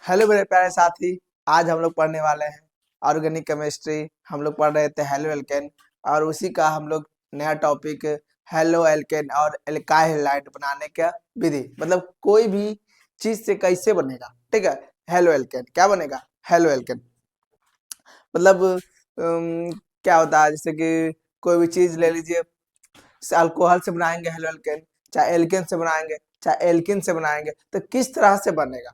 Hello मेरे प्यारे साथी। आज हम लोग पढ़ने वाले हैं ऑर्गेनिक केमिस्ट्री। हम लोग पढ़ रहे थे हेलो एल्केन और उसी का हम लोग नया टॉपिक हेलो एल्केन और एल्काइल हैलाइड बनाने का विधि, मतलब कोई भी चीज से कैसे बनेगा। ठीक है, हेलो एल्केन क्या बनेगा। हेलो एल्केन मतलब क्या होता है, जैसे कि कोई भी चीज ले लीजिए, अल्कोहल से बनाएंगे हेलो एल्केन, चाहे एल्केन से बनाएंगे चाहे एल्किन से बनाएंगे, तो किस तरह से बनेगा,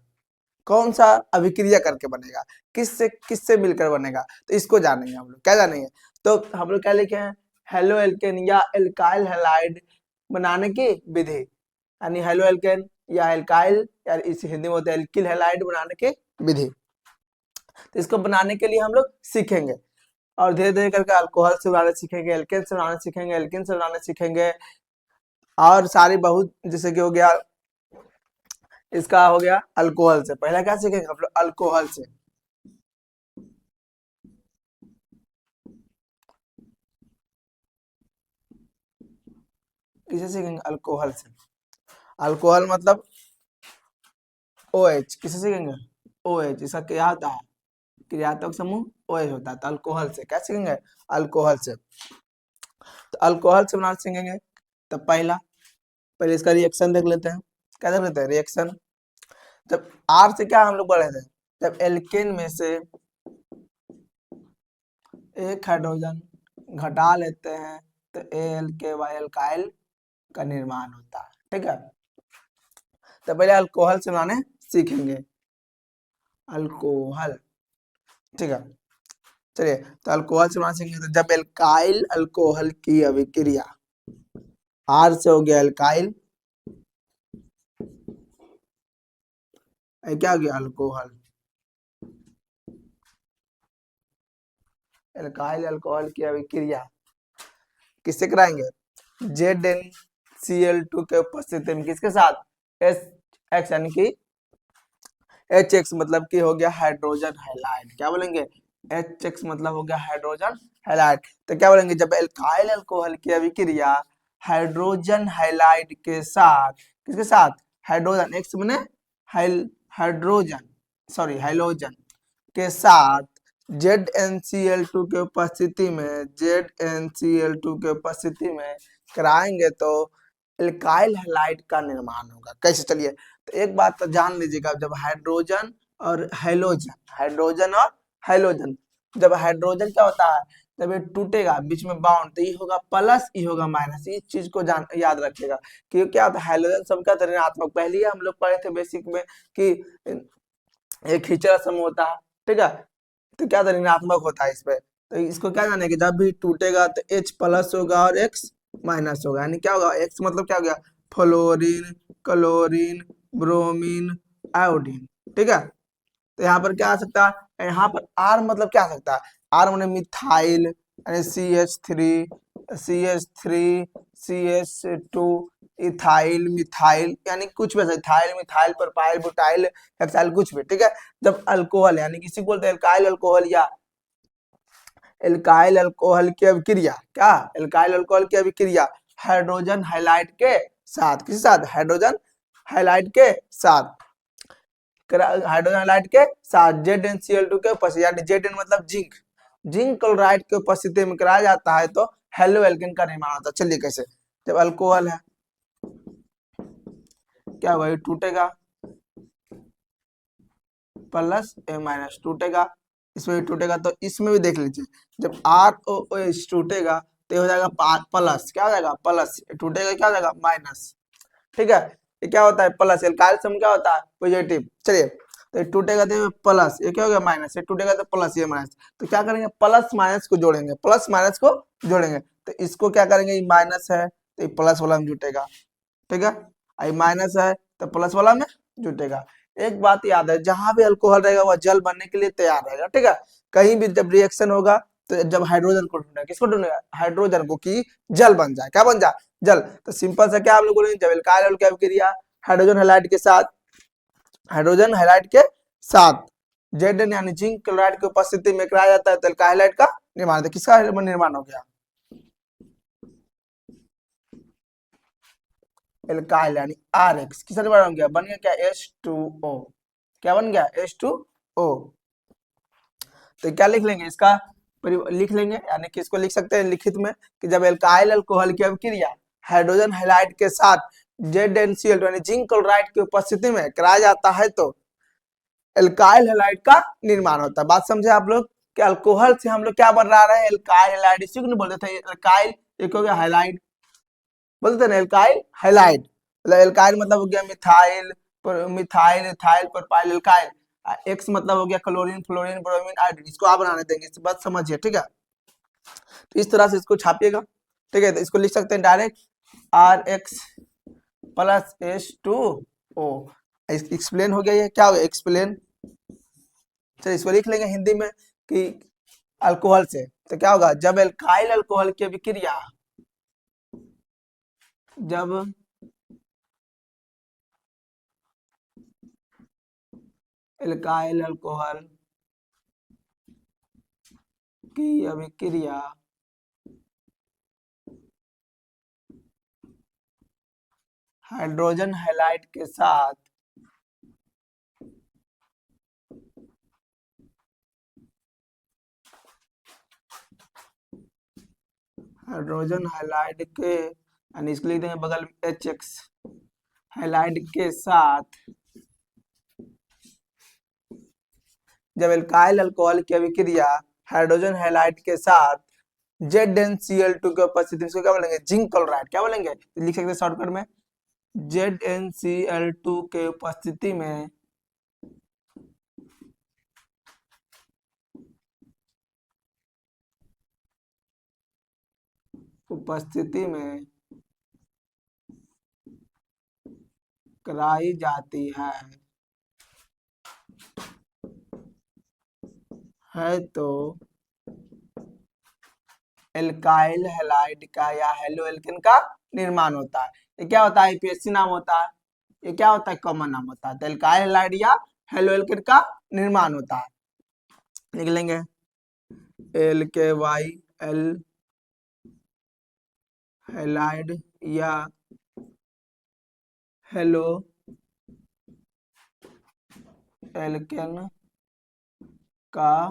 कौन सा अभिक्रिया करके बनेगा, किससे किससे मिलकर बनेगा, तो इसको जानेंगे हम लोग। क्या जानेंगे, तो हम लोग क्या लिखे हैं, हेलो एल्केन या एल्काइल हैलाइड बनाने की विधि, यानी हेलो एल्केन या एल्काइल या इस हिंदी में होता है एल्किल हैलाइड बनाने की विधि। तो इसको बनाने के लिए हम लोग सीखेंगे और धीरे धीरे करके अल्कोहल से बनाने सीखेंगे, एल्केन से बनाने सीखेंगे, एल्किन से बनाने सीखेंगे और सारी बहुत, जैसे कि हो गया इसका हो गया अल्कोहल से। पहला क्या सीखेंगे हम लोग, अल्कोहल से। किसे सीखेंगे, अल्कोहल से। अल्कोहल मतलब OH, किसे सीखेंगे, OH। इसका क्या होता है, क्रियात्मक समूह OH होता है। तो अल्कोहल से क्या सीखेंगे, अल्कोहल से। तो अल्कोहल से बनाना सीखेंगे। तो पहले इसका रिएक्शन देख लेते हैं। क्या देख लेते हैं, रिएक्शन। जब R से क्या हम लोग पढ़े थे, जब एल्केन में से एक हाइड्रोजन घटा लेते हैं तो ALKY एल्काइल का निर्माण होता है। ठीक है, तो पहले अल्कोहल से बनाने सीखेंगे, अल्कोहल। ठीक है, चलिए तो अल्कोहल से बनाना सीखेंगे। तो जब एल्काइल अल्कोहल की अभिक्रिया, R से हो गया एल्काइल, क्या हो गया, अल्कोहल। एल्काइल अल्कोहल की अभिक्रिया किससे कराएंगे, ZnCl2 के उपस्थिति में, किसके साथ, SX, यानी कि HX मतलब कि हो गया हाइड्रोजन हैलाइड। क्या बोलेंगे, HX मतलब हो गया हाइड्रोजन हैलाइड। तो क्या बोलेंगे, जब एल्काइल अल्कोहल की अभिक्रिया हाइड्रोजन हैलाइड के साथ, किसके साथ, हाइड्रोजन, X मैंने हाइड्रोजन, सॉरी हाइलोजन के साथ ZnCl2 के उपस्थिति में, ZnCl2 के उपस्थिति में कराएंगे तो एल्काइल हैलाइड का निर्माण होगा। कैसे, चलिए तो एक बात तो जान लीजिएगा, जब हाइड्रोजन और हाइलोजन, हाइड्रोजन और हाइलोजन, जब हाइड्रोजन क्या होता है, जब ये टूटेगा बीच में बाउंड, तो ये होगा प्लस, ये होगा माइनस। इस चीज को जान याद रखिएगा कि क्या होता है, हाइड्रोजन सबका ऋणात्मक। पहले ही हम लोग पढ़े थे बेसिक में कि एक खिंचा समूह होता है। ठीक है, तो क्या ऋणात्मक होता है इस पे। तो इसको क्या जाने कि जब भी टूटेगा तो H प्लस होगा और X माइनस होगा, यानी क्या होगा, X मतलब क्या हो गया, फ्लोरीन, क्लोरीन, ब्रोमीन, आयोडीन। ठीक है, तो यहाँ पर क्या आ सकता है, यहाँ पर R मतलब क्या आ सकता है, R माने मिथाइल, यानी CH3 CH2, इथाइल, मिथाइल, यानी कुछ भी, ethyl, methyl, propyl, butyl, hexyl, कुछ भी। ठीक है, जब अल्कोहल, यानी किसी को बोलते हैं एल्काइल अल्कोहल या एल्काइल अल्कोहल की अभिक्रिया, क्या, एल्काइल अल्कोहल की अभिक्रिया हाइड्रोजन हैलाइड के साथ, किसके साथ, हाइड्रोजन हैलाइड के साथ, हाइड्रोजन हैलाइड के साथ ZnCl2 के उपस्थिति, यानी Zn मतलब जिंक, जिंक क्लोराइड के उपस्थिति में कराया जाता है तो हेलो एल्केन का निर्माण होता है। चलिए कैसे, जब अल्कोहल है क्या होगा, टूटेगा प्लस ए माइनस, टूटेगा, इसमें भी टूटेगा। तो इसमें भी देख लीजिए, जब ROOH टूटेगा तो हो जाएगा प्लस, क्या हो जाएगा, प्लस, टूटेगा क्या हो जाएगा, माइनस। ठीक है, ये क्या होता है, प्लस, एल्काइल सम क्या होता है, पॉजिटिव। चलिए तो ये टूटेगा तो प्लस, ये क्या हो गया, माइनस, ये टूटेगा तो प्लस, ये माइनस। तो क्या करेंगे, प्लस माइनस को जोड़ेंगे, प्लस माइनस को जोड़ेंगे। तो इसको क्या करेंगे, ये माइनस है तो ये प्लस वाला में जुटेगा। ठीक है, ये माइनस है तो प्लस वाला में जुटेगा। एक बात याद है, जहां भी अल्कोहल रहेगा वह जल बनने के लिए तैयार रहेगा। ठीक है, कहीं भी जब रिएक्शन होगा तो जब हाइड्रोजन को ढूंढेगा, किसको ढूंढेगा, हाइड्रोजन को, कि जल बन जाए, क्या बन जाए, जल। तो सिंपल सा क्या आप लोग बोलेंगे, जब एल्काइल अल्कोहल की अभिक्रिया हाइड्रोजन हैलाइड के साथ, हाइड्रोजन हैलाइड के साथ Zn यानी जिंक क्लोराइड की उपस्थिति में कराया जाता है तो एल्काइल हैलाइड का निर्माण होता है। किसका निर्माण हो गया, एल्काइल यानी RX, किसका निर्माण हो गया, बन गया क्या, H2O। क्या बन गया H2O। तो क्या लिख लेंगे इसका लिख लेंगे, यानी कि इसको लिख सकते हैं लिखित में कि जब एल्काइल अल्कोहल की अभिक्रिया हाइड्रोजन हैलाइड के साथ ZnCl2 यानी जिंक क्लोराइड की उपस्थिति में कराया जाता है तो एल्काइल हैलाइड का निर्माण होता है। बात समझे आप लोग कि अल्कोहल से हम लोग क्या बना रहे हैं, एल्काइल हैलाइड। इसी को नहीं बोलते थे एल्काइल, एक हो गया हैलाइड, बोलते थे ना एल्काइल हैलाइड, मतलब एल्काइल मतलब हो गया methyl, methyl ethyl propyl alkyl, x मतलब हो गया क्लोरीन फ्लोरीन ब्रोमीन आयोडीन। इसको आप बनाने देंगे, इस बात समझिए, ठीक है। तो इस तरह से इसको छापिएगा, ठीक है। तो इसको लिख सकते हैं direct RX plus H2O। Explain हो गया, ये क्या हो गया एक्सप्लेन। चलिए इसको लिख लेंगे हिंदी में कि अल्कोहल से तो क्या होगा, जब एल्काइल अल्कोहल की अभिक्रिया, जब एल्काइल अल्कोहल की अभिक्रिया हाइड्रोजन हैलाइड के साथ हाइड्रोजन हैलाइड के, यानी इसको लिख देंगे बगल में HX हैलाइड के साथ, जब एल्काइल अल्कोहल की अभिक्रिया हाइड्रोजन हैलाइड के साथ ZnCl2 की उपस्थिति में, इसको क्या बोलेंगे जिंक क्लोराइड, क्या बोलेंगे लिख सकते हैं शॉर्टकट में ZnCl2 के उपस्थिति में कराई जाती है तो एल्काइल हैलाइड का या हेलो एल्केन का निर्माण होता है। ये क्या होता है, APHC नाम होता है, ये क्या होता है कॉमन नाम होता है। तो एल्काइल हैलाइड या हेलो एल्केन का निर्माण होता है, लिख लेंगे LKYL हैलाइड या हेलो एल्केन का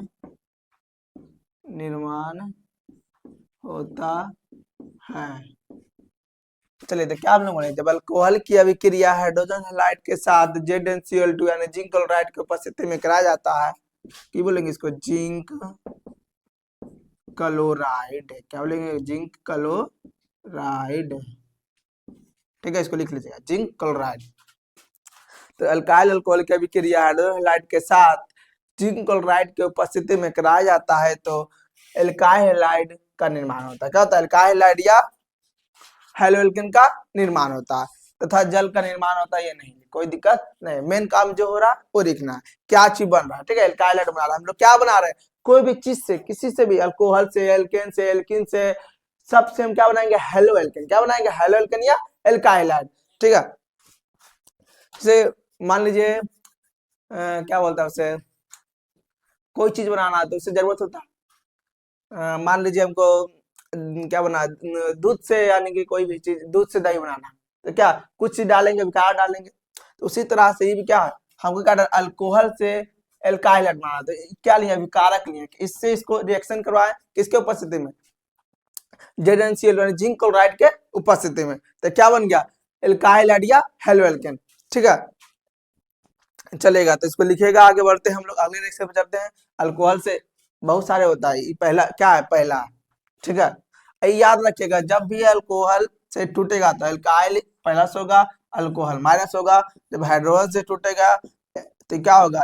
निर्माण होता है। चलिए तो क्या आप लोग बोले, जब अल्कोहल की अभिक्रिया हाइड्रोजन हैलाइड के साथ ZnCl2 यानी जिंक क्लोराइड की उपस्थिति में कराया जाता है, की बोलेंगे इसको जिंक क्लोराइड, क्या बोलेंगे जिंक क्लोराइड, ठीक है। इसको लिख लीजिएगा जिंक क्लोराइड। तो अल्काइल अल्कोहल की अभिक्रिया हाइड्रोजन हैलाइड के साथ जिंक क्लोराइड की उपस्थिति में कराया जाता है तो एल्काइल हैलाइड का निर्माण होता है। क्या होता है, एल्काइल हैलाइड या हेलो एल्केन का निर्माण होता है तथा जल का निर्माण होता है। ये नहीं, कोई दिक्कत नहीं, मेन काम जो हो रहा है वो लिखना है, क्या चीज बन रहा है, ठीक है। एल्काइल हैलाइड बना रहा है, हम लोग क्या बना रहे हैं, कोई भी चीज से, किसी से भी, अल्कोहल से, एल्केन से, एल्किन से, सबसे हम क्या बनाएंगे हेलो एल्केन, क्या बनाएंगे हेलो एल्केन या एल्काइल हैलाइड, ठीक है। जैसे मान लीजिए क्या बोलता है उसे, कोई चीज बनाना है तो उससे जरूरत होता है, मान लीजिए हमको क्या बना दूध से, यानी कि कोई भी चीज दूध से दही बनाना, तो क्या कुछ चीज डालेंगे, विकार डालेंगे। तो उसी तरह से ये भी क्या है, हमको क्या अल्कोहल से एल्काइल बनाना, तो क्या लिया विकारक लिए, इससे इसको रिएक्शन करवाए किसके उपस्थिति में, ZnCl जिंक क्लोराइड के उपस्थिति में। तो क्या बन गया एल्काइल या हेलो एल्केन, ठीक है चलेगा। तो इसको लिखिएगा, आगे बढ़ते हैं हम लोग अगले रिएक्शन पे चलते हैं। अल्कोहल से बहुत सारे होता है, ये पहला क्या है, पहला, ठीक है। याद रखिएगा जब भी अल्कोहल से टूटेगा तो एल्काइल प्लस होगा, अल्कोहल माइनस होगा। जब हाइड्रोजन से टूटेगा तो क्या होगा,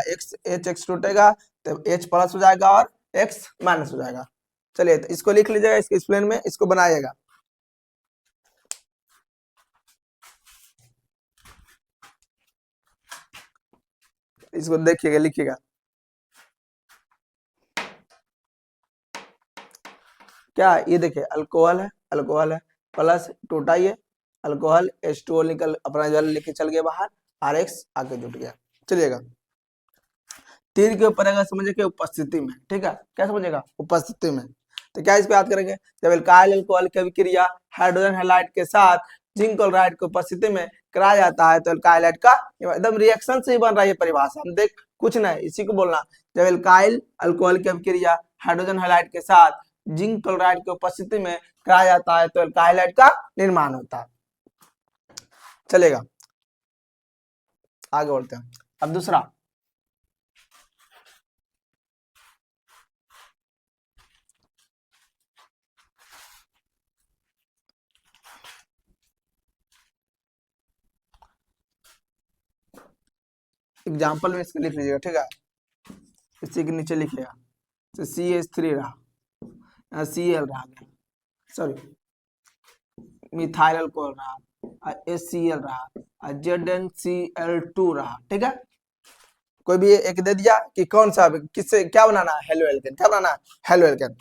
HX टूटेगा तो H प्लस हो जाएगा और X माइनस हो जाएगा। चलिए तो इसको लिख लीजिएगा, इसके एक्सप्लेन में इसको बनाइएगा। इसको देखिएगा, लिखिएगा क्या, ये देखिए अल्कोहल है प्लस टूटा, ये अल्कोहल H2O निकल अपना जल लेके चल गया बाहर, RX आके जुट गया। चलिएगा तीर के ऊपर अगर समझे कि उपस्थिति में, ठीक है, क्या समझेगा उपस्थिति में। तो क्या इस पे याद करेंगे, जब एल्काइल अल्कोहल की अभिक्रिया हाइड्रोजन हैलाइड के साथ जिंक क्लोराइड की उपस्थिति में कराया जाता है तो एल्काइल हैलाइड का एकदम रिएक्शन से ही बन रहा है ये परिभाषा। हम देख कुछ नहीं, इसी को बोलना। जब एल्काइल अल्कोहल की अभिक्रिया हाइड्रोजन हैलाइड के साथ जिंक क्लोराइड की उपस्थिति में कराया जाता है तो एल्काइल हैलाइड का निर्माण होता है। चलेगा, आगे बढ़ते हैं। अब दूसरा, एग्जाम्पल में इसके लिख लीजिएगा, ठीक है। इसी के नीचे लिखिएगा तो CH3 रहा, Cl रहा, सॉरी मिथाइल अल्कोहल रहा, HCl रहा, ZnCl2 रहा, ठीक है। कोई भी एक दे दिया कि कौन सा किससे क्या बनाना है, हेलो एल्केन, क्या बनाना है, हेलो एल्केन।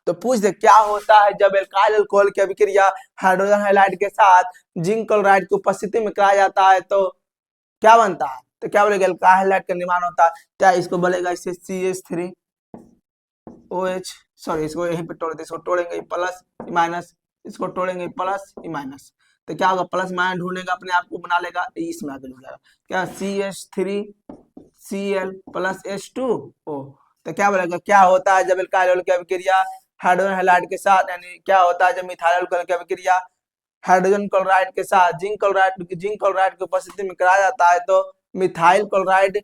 तो पूछ दे क्या होता है जब एल्काइल अल्कोहल की अभिक्रिया हाइड्रोजन हैलाइड के साथ जिंक क्लोराइड की उपस्थिति में कराया जाता है तो क्या बनता है, तो क्या बोलेगा, एल्काइल हैलाइड का निर्माण होता है। क्या इसको बोलेगा, इससे CH3 OH, सॉरी इसको यहीं पे तोड़ दे, इसको तोड़ेंगे प्लस माइनस, इसको तोड़ेंगे प्लस माइनस, तो क्या होगा, प्लस माइनस ढूंढेगा अपने आप को बना लेगा, इसमें आगे लिख जाएगा क्या, CH3 Cl प्लस H2O। तो क्या बोलेगा, क्या होता है जब एल्काइल की अभिक्रिया हाइड्रोजन हैलाइड के साथ, यानी क्या होता है जब मिथाइल अल्कोहल की अभिक्रिया हाइड्रोजन क्लोराइड के साथ जिंक क्लोराइड की उपस्थिति में कराया जाता है तो मिथाइल क्लोराइड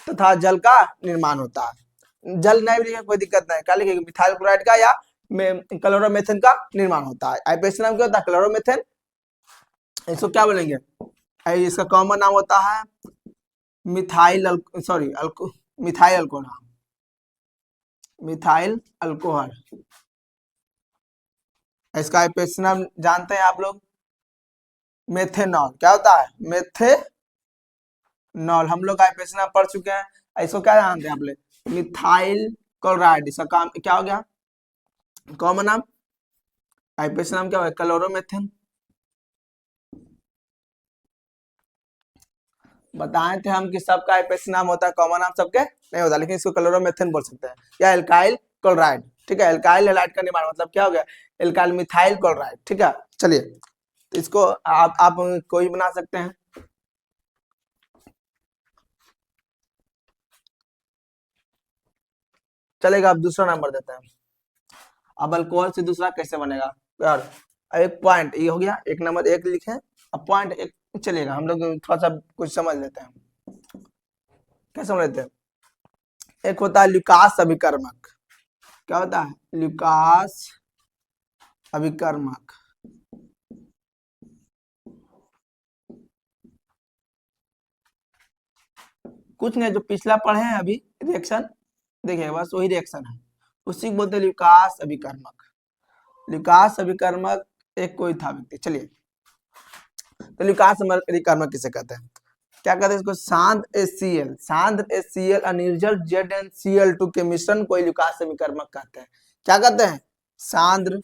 तथा जल का निर्माण होता है। जल नहीं भी लिखेगा कोई दिक्कत नहीं, क्या लिखेगा, मिथाइल क्लोराइड का या क्लोरोमेथेन का निर्माण होता है। आईपीएस नाम क्या होता है, क्लोरोमेथेन। इसको क्या बोलेंगे, इसका कॉमन नाम होता है methyl methyl alcohol, methyl alcohol. इसका आईपीएस नाम जानते हैं आप लोग, मेथेनॉल। क्या होता है, मेथेनॉल, हम लोग आईपीएस नाम पढ़ चुके हैं। इसको क्या जानते हैं आप लोग, मिथाइल क्लोराइड। इसका काम क्या हो गया, कॉमन नाम, आईपीएस नाम क्या होगा, क्लोरोमेथेन। बताए थे हम कि सबका आईपीएस नाम होता है, कॉमन नाम सबके नहीं होता, लेकिन इसको क्लोरोमेथेन बोल सकते हैं या एल्काइल क्लोराइड, ठीक है। एल्काइल हैलाइड का निर्माण मतलब क्या हो गया, एल्काइल मिथाइल क्लोराइड, ठीक है। चलिए, तो इसको आप कोई बना सकते हैं। चलेगा, अब दूसरा नंबर देते हैं। अब अल्कोहल से दूसरा कैसे बनेगा यार, एक पॉइंट ये हो गया, एक नंबर एक लिखे, अब पॉइंट एक चलेगा, हम लोग थोड़ा सा कुछ समझ लेते हैं। क्या समझ लेते हैं, एक होता है ल्यूकास अभिकर्मक। क्या होता है, ल्यूकास अभिकर्मक। कुछ नहीं, जो पिछला पढ़े हैं अभी रिएक्शन, देखिए बस वही रिएक्शन है, उसी को बोलते हैं ल्यूकास अभिकर्मक। ल्यूकास अभिकर्मक एक कोई था व्यक्ति। चलिए, तो ल्यूकास अभिकर्मक किसे कहते हैं, क्या कहते हैं इसको, सांद्र HCl और निर्जल ZnCl2 के मिश्रण को ल्यूकास अभिकर्मक कहते हैं। क्या कहते हैं, सांद्र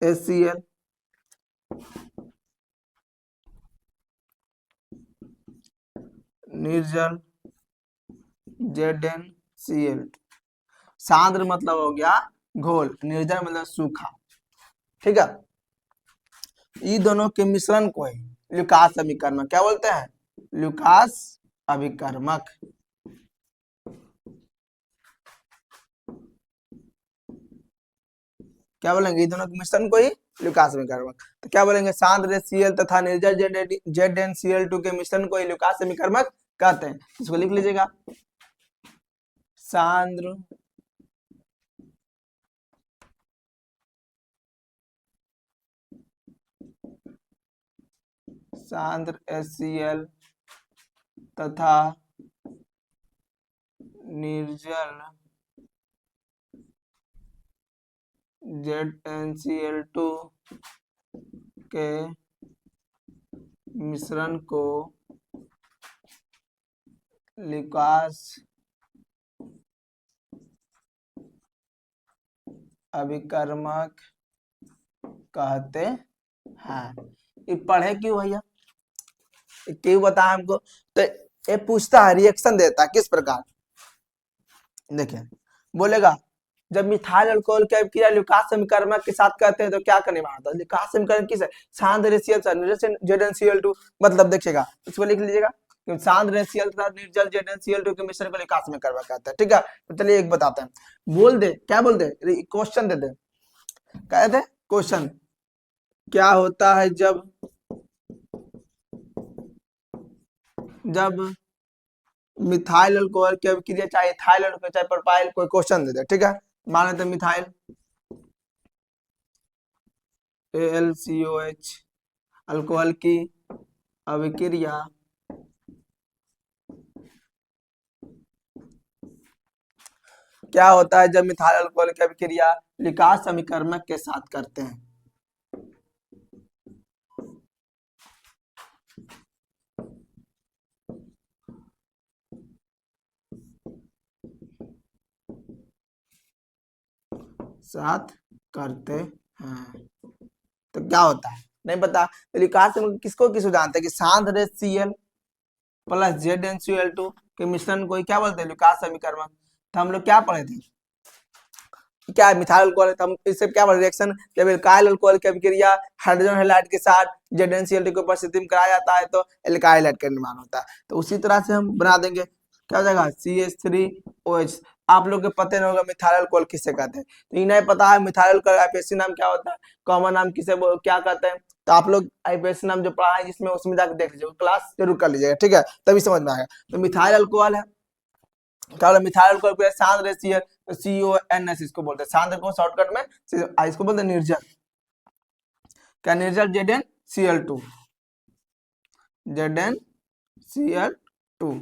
HCl निर्जल ZnCl2। सांद्र मतलब हो गया घोल, निर्जल मतलब सूखा, ठीक है। ये दोनों के मिश्रण को ही ल्यूकास अभिकर्मक क्या बोलते हैं, ल्यूकास अभिकर्मक। क्या बोलेंगे, ये दोनों के मिश्रण को ही ल्यूकास अभिकर्मक। तो क्या बोलेंगे, सांद्र HCl तथा निर्जल ZnCl2 के मिश्रण को ही ल्यूकास अभिकर्मक कहते हैं। इसको लिख लीजिएगा, सांद्र HCl तथा निर्जल ZnCl2 के मिश्रण को ल्यूकास अभिकर्मक कहते हैं। ये पढ़े क्यों भैया, क्यों बताया हमको, तो ये पूछता है, रिएक्शन देता है किस प्रकार। देखिए, बोलेगा जब मिथाइल अल्कोहल की अभिक्रिया ल्यूकास समीकरण के साथ करते हैं तो क्या करने वाला था, ल्यूकास समीकरण किस है, शांत रेशियल ZnCl2, मतलब देखिएगा इसको लिख लीजिएगा, शांत रेशियल तथा निर्जल ZnCl2 के मिश्रण को ल्यूकास समीकरण कहते हैं, ठीक है। तो चलिए एक बताते हैं, बोल दे क्या बोल दे, क्वेश्चन दे दे, क्या थे क्वेश्चन, क्या होता है जब मिथाइल अल्कोहल की अभिक्रिया चाहे इथाइल अल्कोहल चाहे प्रोपाइल, कोई क्वेश्चन दे दे, ठीक है। मान लेते हैं मिथाइल AlCOH अल्कोहल की अभिक्रिया क्या होता है जब मिथाइल अल्कोहल की अभिक्रिया ल्यूकास समीकरण के साथ करते हैं। साथ करते हैं तो क्या होता है, नहीं पता, तो ल्यूकास किसको किसको जानते हैं कि शांत रेस Cl प्लस ZnCl2 के मिश्रण को क्या बोलते हैं, ल्यूकास समीकरण। तो हम लोग क्या पढ़े थे, क्या है मिथाइल अल्कोहल, हम इससे क्या बोले, रिएक्शन जब एल्काइल अल्कोहल की अभिक्रिया हाइड्रोजन हैलाइड के साथ ZnCl2 की उपस्थिति में कराया जाता है तो एल्काइल हैलाइड का निर्माण होता है। तो उसी तरह से हम बना देंगे, क्या हो जाएगा CH3OH। आप लोग के पता नहीं होगा मिथाइल अल्कोहल किसे कहते हैं, तो ये नहीं पता है मिथाइल अल्कोहल आईपीएसी नाम क्या होता है, कॉमन नाम किसे क्या कहते हैं, तो आप लोग आईपीएसी नाम जो पढ़ा है जिसमें उसमें जाकर देख लीजिएगा, क्लास जरूर कर लीजिएगा, ठीक है, तभी समझ में आएगा। तो मिथाइल अल्कोहल है, क्या बोला, मिथाइल अल्कोहल शांत रेशियल CONS इसको बोलते हैं, शांत को शॉर्टकट में इसको बोलते हैं निर्जल, क्या निर्जल ZnCl2 ZnCl2।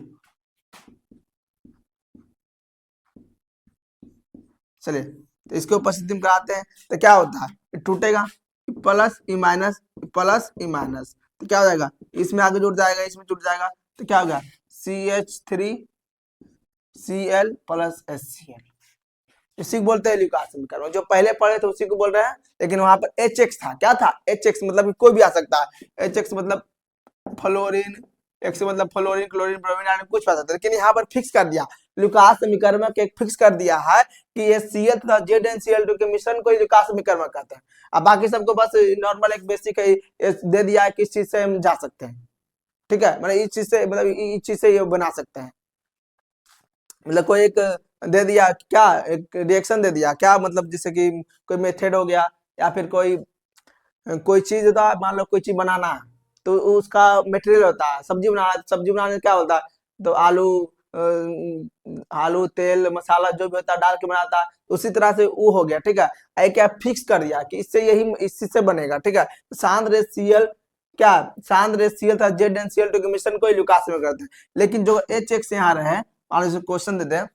चलिए तो इसके उपस्थिति में कराते हैं तो क्या होता है, टूटेगा plus E minus plus E minus, तो क्या हो जाएगा, इसमें आगे जुड़ जाएगा इसमें जुड़ जाएगा, तो क्या होगा CH3Cl प्लस HCl, इसी को बोलते हैं ल्यूकास समीकरण। जो पहले पढ़े थे उसी को बोल रहे हैं, लेकिन वहां पर HX था, क्या था HX, मतलब कोई भी आ सकता है, HX मतलब फ्लोरीन, X मतलब फ्लोरीन क्लोरीन ब्रोमीन आयरन कुछ पता था, लेकिन यहाँ पर फिक्स कर दिया ल्यूकास समीकरण में, फिक्स कर दिया है कि ये Cl तथा ZnCl2 के मिश्रण को ल्यूकास समीकरण कहते हैं। अब बाकी सबको बस नॉर्मल एक बेसिक दे दिया है, किस चीज से हम जा सकते हैं, ठीक है, मतलब इस चीज से, मतलब इस चीज से ये बना सकते हैं, मतलब कोई एक दे दिया, क्या एक रिएक्शन दे दिया, क्या मतलब जैसे कि कोई मेथड हो गया, या फिर कोई चीज होता है, मान लो कोई चीज बनाना है तो उसका मटेरियल होता है, सब्जी बनाना, सब्जी बनाने क्या होता है, तो आलू तेल मसाला जो भी होता है डाल के बनाता है, उसी तरह से वो हो गया, ठीक है। आई क्या फिक्स कर दिया कि इससे यही इसी से बनेगा, ठीक है। शांत रेस Cl, क्या शांत रेस Cl था ZnCl2 के मिश्रण को ल्यूकास में करते हैं, लेकिन जो HX यहाँ रहे, और इसे क्वेश्चन देते हैं,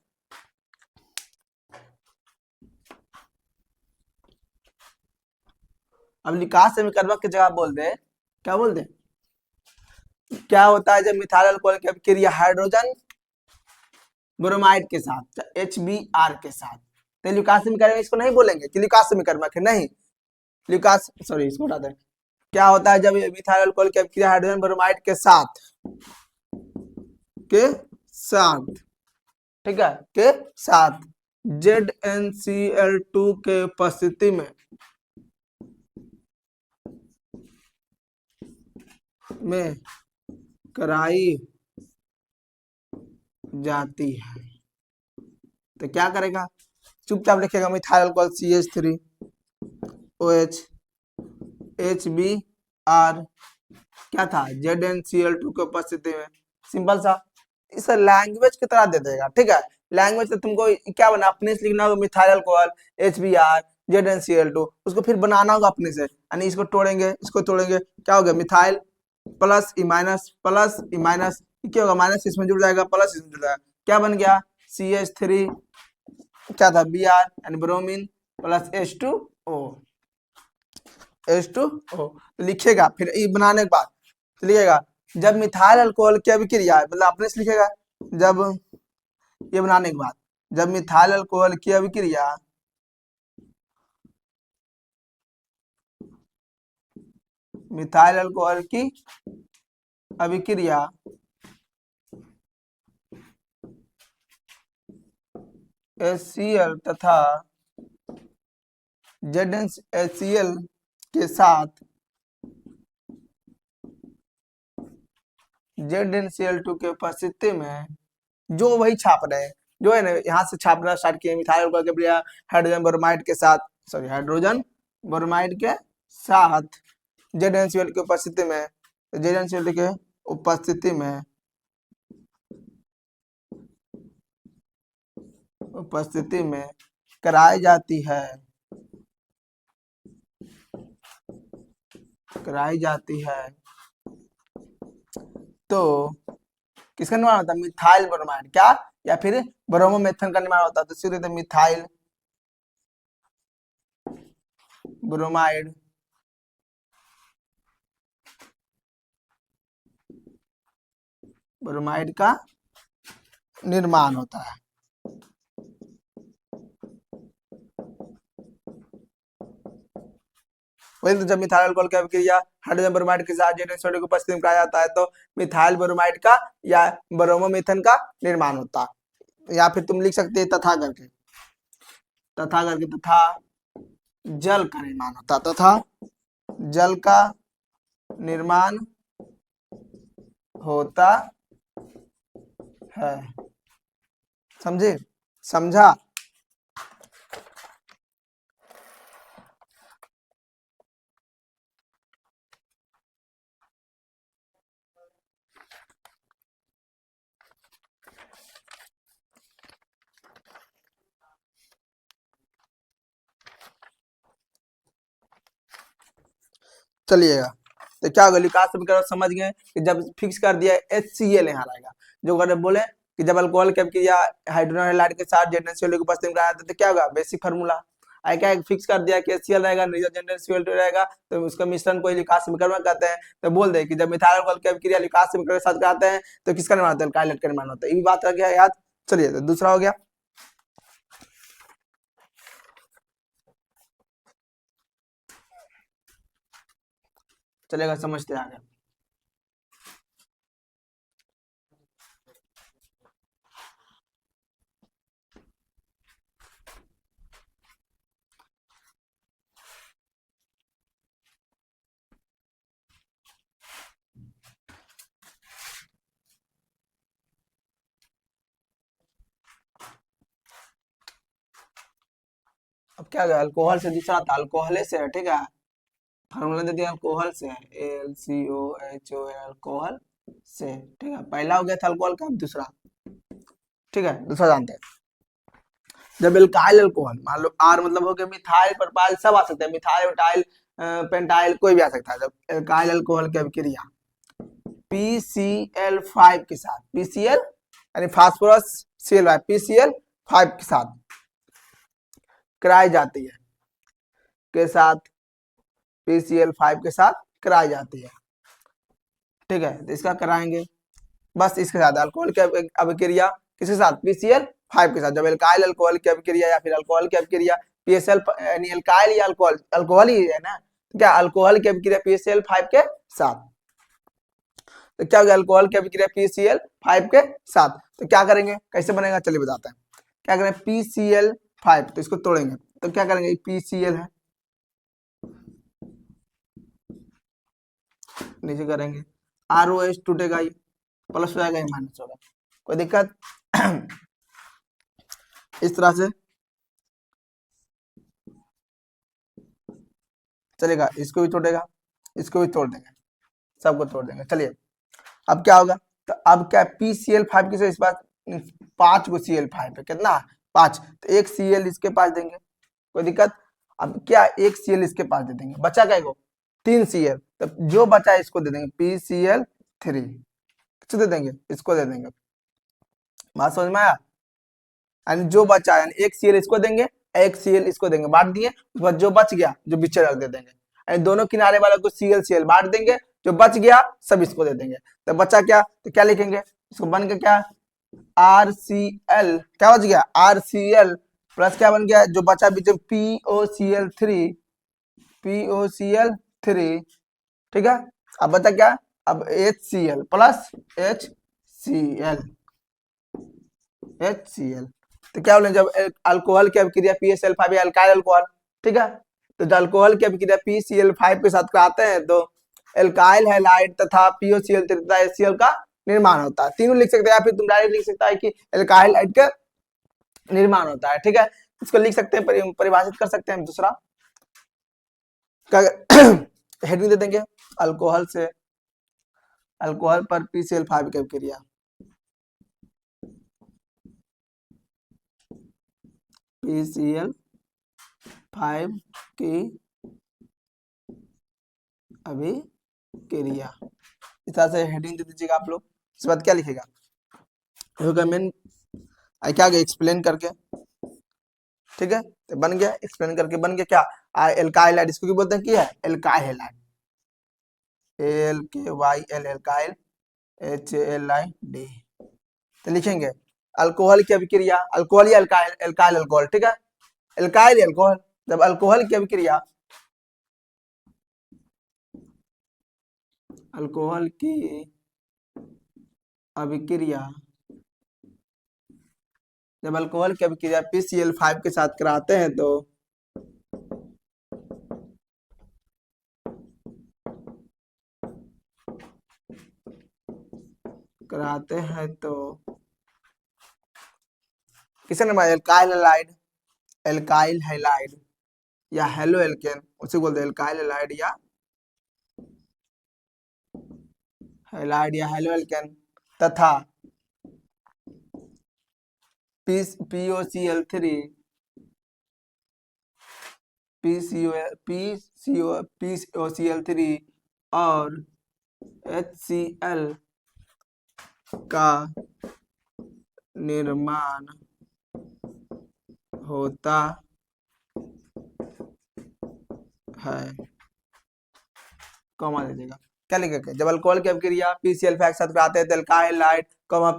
अब ल्यूकास समीकरण की जगह बोल दे, क्या बोल दे, क्या होता है जब मिथाइल अल्कोहल की अभिक्रिया हाइड्रोजन ब्रोमाइड के साथ HBr के साथ, तो ल्यूकास समीकरण इसको नहीं बोलेंगे कि ल्यूकास समीकरण नहीं, ल्यूकास सॉरी इसको हटा दें, क्या होता है जब मिथाइल अल्कोहल की अभिक्रिया हाइड्रोजन ब्रोमाइड के साथ ठीक है के साथ ZnCl2 के उपस्थिति में कराई जाती है, तो क्या करेगा, चुपचाप लिखेगा मिथाइल अल्कोहल CH3OH HBr क्या था ZnCl2 के उपस्थिति में, सिंपल सा, इस लैंग्वेज की तरह दे देगा, ठीक है। लैंग्वेज तो तुमको क्या बना, अपने से लिखना होगा मिथाइल अल्कोहल HBr ZnCl2, उसको फिर बनाना होगा अपने से, यानी इसको तोड़ेंगे क्या होगा, मिथाइल प्लस ई माइनस क्या होगा, माइनस इसमें जुड़ जाएगा प्लस इसमें जुड़ जाएगा, क्या बन गया CH3 क्या था Br यानी ब्रोमीन प्लस H2O लिखेगा, फिर ये बनाने के बाद लिखेगा जब मिथाइल अल्कोहल की अभिक्रिया, मतलब अपने से लिखेगा, जब ये बनाने के बाद जब मिथाइल अल्कोहल की अभिक्रिया HCl तथा ZnHCl के साथ ZnCl2 के उपस्थिति में जो वही छाप रहे हैं, जो है ना यहाँ से छापना स्टार्ट किए मिथाइल अल्कोहल के हाइड्रोजन ब्रोमाइड के साथ, सॉरी हाइड्रोजन ब्रोमाइड के साथ ZnCl की उपस्थिति में, ZnCl के उपस्थिति में कराई जाती है तो किसका निर्माण होता है? मिथाइल ब्रोमाइड, क्या या फिर ब्रोमोमेथन का निर्माण होता है। तो सीधे मिथाइल ब्रोमाइड का निर्माण होता है। वही तो जब मिथाइल अल्कोहल की अभिक्रिया हाइड्रोजन ब्रोमाइड के साथ ZnCl को उपस्थिति में कहा जाता है तो मिथाइल ब्रोमाइड का या ब्रोमोमेथन का निर्माण होता है। या फिर तुम लिख सकते हैं तथा करके तथा जल का निर्माण होता, तथा जल का निर्माण होता है। समझे? समझा? चलिएगा, तो क्या होगा लुकास समीकरण समझ गए कि जब फिक्स कर दिया HCl यहाँ रहेगा, जो अगर बोले कि जब अल्कोहल की अभिक्रिया हाइड्रोजन हैलाइड के साथ ZnCl की उपस्थिति में कराया तो क्या होगा? बेसिक फार्मूला आई क्या फिक्स कर दिया कि HCl रहेगा, ZnCl रहेगा, तो उसका मिश्रण को लुकास समीकरण कहते हैं। तो बोल दे कि जब मिथाइल अल्कोहल की अभिक्रिया लुकास समीकरण के साथ कराते हैं तो किसका निर्माण होता है? अल्काइल का निर्माण होता है। ये भी बात रह गया याद। चलिए तो दूसरा हो गया, चलेगा समझते आगे। अब क्या गया? अल्कोहल से दूसरा था, अल्कोहल से है, ठीक है, फार्मूला दे दिया अल्कोहल से है, AlCOHO अल्कोहल से, ठीक है। पहला हो गया था अल्कोहल का, दूसरा, ठीक है, दूसरा जानते हैं। जब एल्काइल अल्कोहल, मान लो R मतलब हो गया मिथाइल प्रोपाइल, सब आ सकते हैं, मिथाइल मिटाइल पेंटाइल कोई भी आ सकता है। जब एल्काइल अल्कोहल की अभिक्रिया PCl5 के साथ, PCl यानी फास्फोरस Cl5, PCl5 के साथ कराई जाती है, के साथ PCl5 के साथ कराई जाती है, ठीक है। तो इसका कराएंगे बस इसके साथ अल्कोहल की अभिक्रिया किसके साथ? PCl5 के साथ। जब एल्काइल अल्कोहल की अभिक्रिया या फिर अल्कोहल की अभिक्रिया PCl यानी एल्काइल या अल्कोहल, अल्कोहल ही है ना, तो क्या अल्कोहल की अभिक्रिया PCl5 के साथ, तो क्या होगा? अल्कोहल की अभिक्रिया PCl5 के साथ, तो क्या करेंगे, कैसे बनेगा चलिए बताते हैं। क्या करें? PCl5, तो इसको तोड़ेंगे, तो क्या करेंगे? PCl है, नीचे करेंगे, ROH टूटेगा, ये प्लस हो जाएगा, ये माइनस होगा, कोई दिक्कत? इस तरह से चलेगा, इसको भी तोड़ेगा, इसको भी तोड़ देंगे, सबको तोड़ देंगे। चलिए अब क्या होगा? तो अब क्या PCl5 की इस बार 5 को Cl5 है, कितना? 5, तो एक Cl इसके पास देंगे, कोई दिक्कत? अब क्या एक Cl इसके पास दे देंगे, बचा क्या? 3 Cl, तो जो बचा इसको दे देंगे PCl3, किसको दे देंगे? इसको दे देंगे। बात समझ में आया? यानी जो बचा यानी एक Cl इसको देंगे, एक Cl इसको देंगे, बांट दिए, उसके बाद जो बच गया जो बीच रख दे देंगे, यानी दोनों किनारे वाले को Cl बांट देंगे, जो बच गया सब इसको दे देंगे। तो बचा क्या? तो क्या लिखेंगे? इसको बन के क्या? RCl, क्या बच गया? RCl प्लस क्या बन गया? जो बचा बीच में POCl3, ठीक है। अब बचा क्या? अब HCl प्लस HCl, तो क्या बोले? जब अल्कोहल की अभिक्रिया PCl5 अल्काइल अल्कोहल, ठीक है, तो जो अल्कोहल की अभिक्रिया PCl5 के साथ कराते हैं तो एल्काइल हैलाइड तथा POCl3 तथा HCl का निर्माण होता है। तीनों लिख सकते हैं, या फिर तुम डायरेक्ट लिख सकता है कि एल्काइल हाइड का निर्माण होता है। ठीक है, इसको लिख सकते हैं, परिभाषित कर सकते हैं। दूसरा हेडिंग दे देंगे, अल्कोहल से अल्कोहल पर PCl5 की अभिक्रिया। PCl5 की अभिक्रिया, इस तरह से हेडिंग दे दीजिएगा आप लोग। इसके बाद क्या लिखेगा, मेन क्या एक्सप्लेन करके। ठीक है, तो बन गया, एक्सप्लेन करके बन गया क्या, एल्काइल हाइड, इसको क्या बोलते हैं, क्या है alkyl halide, ALKYL alkyl HALID। तो लिखेंगे अल्कोहल की अभिक्रिया, अल्कोहल या एल्काइल, एल्काइल अल्कोहल। ठीक है, एल्काइल अल्कोहल, जब अल्कोहल की अभिक्रिया, अल्कोहल की अभिक्रिया, जब अल्कोहल की अभिक्रिया PCl5 के साथ कराते हैं तो किसे नाम, एल्काइल हैलाइड, एल्काइल हैलाइड या हेलो एल्केन, उसे बोलते हैं एल्काइल हैलाइड या हैलाइड या हेलो एल्केन, तथा POCl3 POCl3 और HCl का निर्माण होता है। कॉमा दीजिएगा, क्या लिखेगा, जब अल्कोहल की अभिक्रिया PCl5 के साथ कराते हैं तो एल्काइल हैलाइड,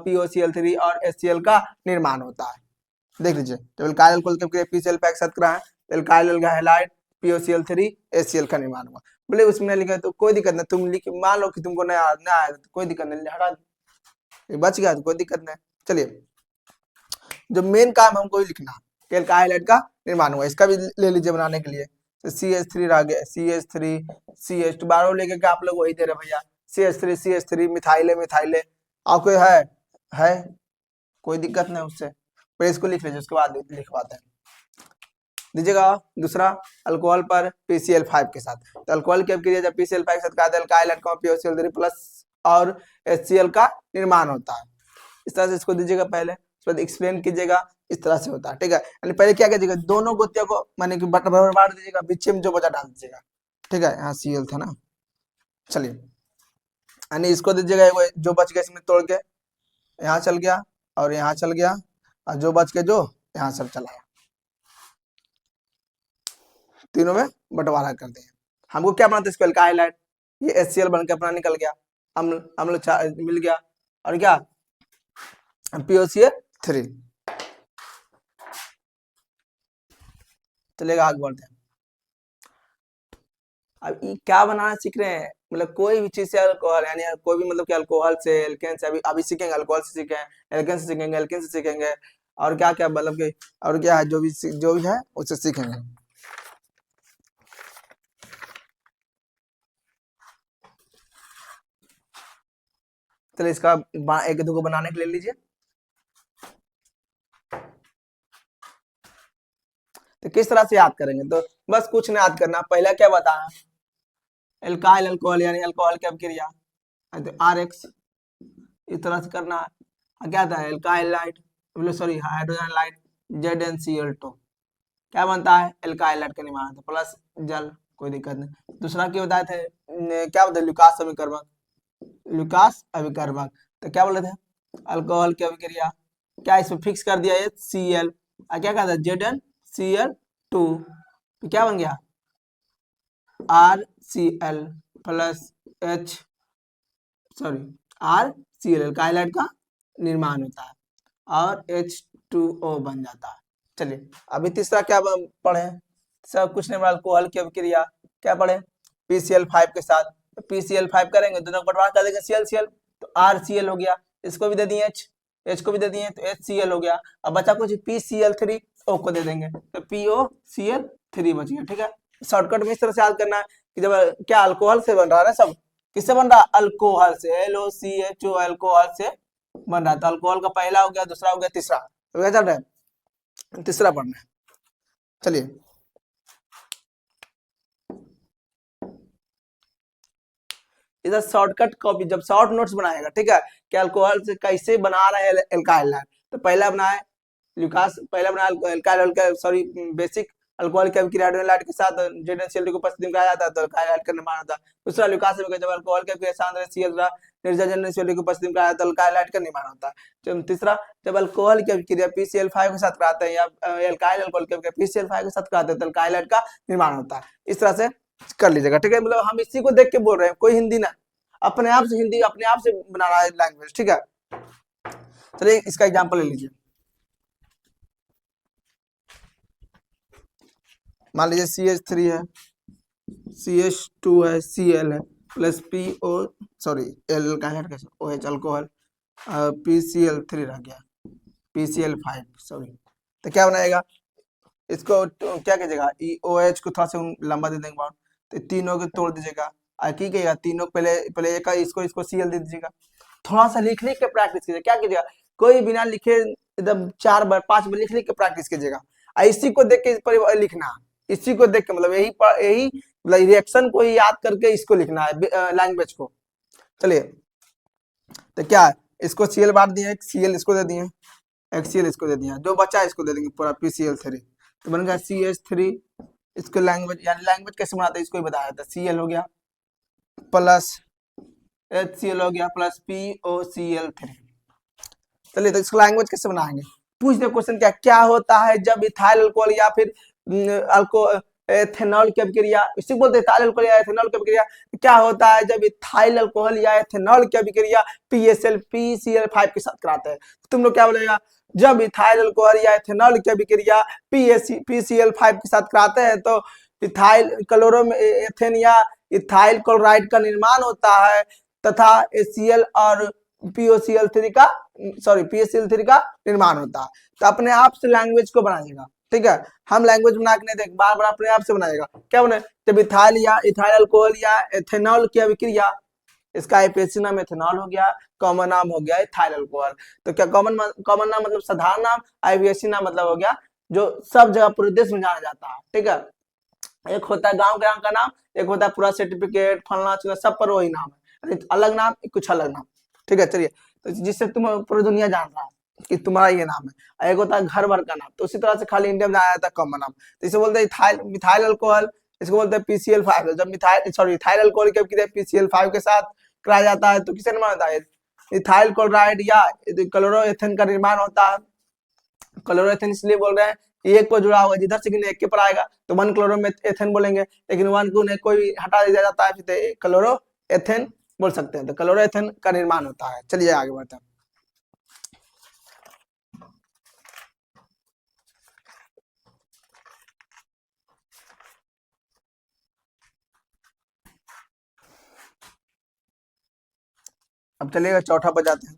POCl3 और HCl का निर्माण होता है। देख लीजिए, जब एल्काइल अल्कोहल की अभिक्रिया PCl5 के साथ कराएं तो एल्काइल हैलाइड, POCl3, HCl का निर्माण हुआ। बोले उसमें लिखा तो कोई दिक्कत नहीं, तुम लिख, मान लो कि तुमको नहीं आया तो कोई दिक्कत नहीं, हटा बच गया तो कोई दिक्कत नहीं। चलिए, जो मेन काम हमको ही लिखना, एल्काइल हैलाइड का निर्माण हुआ, इसका भी ले लीजिए बनाने के लिए। तो CH3 रह गया, CH3 CH2 बारह लेके क्या आप लोग वही दे रहे भैया, CH3 मिथाइले मिथाइले, आपको है कोई दिक्कत नहीं उससे, पर इसको लिख लीजिए, उसके बाद लिखवाते हैं। दीजिएगा दूसरा, अल्कोहल पर PCl5 के साथ, तो अल्कोहल की अभिक्रिया जब PCl5 के साथ कराते हैं एल्काइल हैलाइड, POCl3 प्लस और HCl का निर्माण होता है। इस तरह से इसको दीजिएगा पहले, उसके बाद एक्सप्लेन कीजिएगा, इस तरह से होता है। ठीक है, यानी पहले क्या कीजिएगा, दोनों गोतियों को माने कि बराबर बांट दीजिएगा, बीच में जो बचा डाल दीजिएगा। ठीक है, यहाँ Cl था ना, चलिए, यानी इसको दीजिएगा, जो बच गया इसमें तोड़ के यहाँ चल गया और यहाँ चल गया, और जो बच के जो यहाँ सब चला गया, तीनों में बंटवारा कर दिया। हमको क्या बनाते इसको, एल्काइल हैलाइड, ये HCl बनकर अपना निकल गया, अम्ल मिल गया, और क्या POCl3। चलेगा, आगे बढ़ते हैं। अब ये क्या बनाना सीख रहे हैं, मतलब कोई भी चीज से अल्कोहल, यानी कोई भी मतलब कि अल्कोहल से, एल्केन से, अभी सीखेंगे, अल्कोहल से सीखेंगे, एल्केन से सीखेंगे, एल्केन से सीखेंगे, और क्या क्या मतलब कि और क्या है, जो भी है उससे सीखेंगे। चलिए, इसका एक दो को बनाने के लिए लीजिए। तो किस तरह से याद करेंगे, तो बस कुछ नहीं याद करना, पहला क्या बताया, एल्काइल अल्कोहल यानी अल्कोहल की अभिक्रिया, तो RH इस तरह से करना है। क्या था, alkyl light, sorry hydrogen light, ZnCl2 क्या बनता है, एल्काइल लाइट का निर्माण, प्लस जल, कोई दिक्कत नहीं। दूसरा क्या बताए थे, क्या बताए, लुकास अभिकर्मक, लुकास अभिकर्मक, तो क्या बोले थे, अल्कोहल की अभिक्रिया, क्या इसमें फिक्स कर दिया HCl, क्या कहता है ZnCl2, तो क्या बन गया RCl plus RCl, alkyl hide का निर्माण होता है, और H2O बन जाता है। चलिए, अभी तीसरा क्या पढ़े, सब कुछ नहीं, अल्कोहल की अभिक्रिया क्या पढ़े, PCl5 के साथ, तो PCl5 करेंगे, दोनों बंटवारा कर देंगे ClCl, तो RCl हो गया, इसको भी दे दिए H को भी दे दिए, तो HCl हो गया। अब बचा कुछ PCl3, O को दे देंगे, तो POCl3 बच गया। ठीक है, शॉर्टकट में इस तरह से याद करना है कि जब क्या अल्कोहल से बन रहा है ना सब, किससे बन रहा है? अल्कोहल से, LOCHO, अल्कोहल से बन रहा है। तो अल्कोहल का पहला हो गया, दूसरा हो गया, तीसरा, तो क्या चल रहा है? तीसरा पढ़ना है। चलिए इधर शॉर्टकट कॉपी, जब शॉर्ट नोट्स बनाएगा, ठीक है, कि अल्कोहल से कैसे बना रहा है एल्काइल, तो पहला बनाए लुकास, पहला बनाया एल्काइल, सॉरी बेसिक अल्कोहल के अभिक्रिया हाइड्रोजन के साथ ZnCl2 को उपस्थिति में कहा जाता है, तो अल्काइल हाइड का निर्माण होता है। दूसरा लुकास में जब अल्कोहल के अभिक्रिया सांद्र Cl निर्जन NaCl2 की उपस्थिति में कहा जाता है, तो अल्काइल हाइड का निर्माण होता है। तीसरा, जब अल्कोहल की अभिक्रिया PCl5 के साथ कराते हैं या एल्काइल अल्कोहल की अभिक्रिया PCl5 के साथ कराते हैं, तो अल्काइल हाइड का निर्माण होता है। इस तरह से कर लीजिएगा, ठीक है, मतलब हम इसी को देख के बोल रहे हैं, कोई हिंदी ना, अपने आप से हिंदी अपने आप से बना रहा है लैंग्वेज, ठीक है। चलिए इसका एग्जांपल ले लीजिए, मान लीजिए CH3 है, CH2 है, Cl है, प्लस PO, सॉरी L कैसे OH अल्कोहल, PCl3 रह गया, PCl5 सॉरी, तो क्या बनाएगा इसको, तो क्या कीजिएगा OH को थोड़ा सा लंबा दे देंगे बाउंड, तो तीनों को तोड़ दीजिएगा, की कहिएगा तीनों पहले पहले एक इसको Cl दे दीजिएगा, थोड़ा सा लिख लिख के प्रैक्टिस कीजिएगा, क्या कीजिएगा कोई बिना लिखे एकदम 4 बार 5 बार लिख लिख के प्रैक्टिस कीजिएगा, इसी को देख के लिखना, इसी को देख के मतलब यही मतलब रिएक्शन को ही याद करके इसको लिखना है लैंग्वेज को। चलिए तो क्या है, इसको Cl बांट दिए, एक Cl इसको दे दिए, एक Cl इसको दे दिया, जो बचा इसको दे देंगे पूरा PCl3, तो बन गया CH3, इसको लैंग्वेज यानी लैंग्वेज कैसे बनाते हैं इसको ही बताया था, Cl हो गया प्लस HCl हो गया प्लस POCl3। चलिए तो इसको लैंग्वेज कैसे बनाएंगे, पूछ दे क्वेश्चन, क्या होता है जब इथाइल अल्कोहल या फिर अल्को एथेनॉल की अभिक्रिया, इसी बोलते हैं इथाइल अल्कोहल या एथेनॉल की अभिक्रिया, क्या होता है जब इथाइल अल्कोहल या एथेनॉल की अभिक्रिया PCl5 के साथ कराते हैं, तुम लोग क्या बोलेगा, जब इथाइल अल्कोहल या एथेनॉल की अभिक्रिया PCl5 के साथ कराते हैं तो इथाइल क्लोरो एथेन या इथाइल क्लोराइड का निर्माण होता है, तथा HCl और POCl3 का PCl3 का निर्माण होता है। तो अपने आप से लैंग्वेज को बनाइएगा, ठीक है, हम लैंग्वेज बना के नहीं देख, बार बार अपने आप से बनाएगा, क्या बने, जब इथाइल या इथाइल अल्कोहल या एथेनॉल की अभिक्रिया, इसका आईपीएसी नाम एथेनॉल हो गया, कॉमन नाम हो गया इथाइल अल्कोहल, तो क्या कॉमन कॉमन नाम मतलब साधारण नाम, आईपीएसी नाम मतलब हो गया जो सब जगह पूरे देश में जाना जाता है, ठीक है। एक होता है गांव का नाम, एक होता है पूरा सर्टिफिकेट फलना चिलना सब पर वही नाम है, अलग नाम कुछ अलग नाम, ठीक है। चलिए तो जिससे तुम पूरी दुनिया जान रहा है कि तुम्हारा ये नाम है, एक होता है घर भर का नाम, तो उसी तरह से खाली इंडिया में आया था कॉमन नाम, तो इसे बोलते हैं मिथाइल अल्कोहल, इसको बोलते हैं PCl5, जब इथाइल अल्कोहल की PCl5 के साथ कराया जाता है तो किसे निर्माण होता है, इथाइल क्लोराइड या क्लोरोएथेन का निर्माण होता है। क्लोरोएथेन इसलिए बोल रहे हैं एक पर जुड़ा हुआ, जिधर से एक के पर आएगा तो 1 क्लोरो एथेन बोलेंगे, लेकिन 1 को कोई हटा दिया जाता है तो क्लोरो एथेन बोल सकते हैं, तो क्लोरो एथेन का निर्माण होता है। चलिए आगे बढ़ते हैं। अब चलिएगा चौथा पर जाते हैं,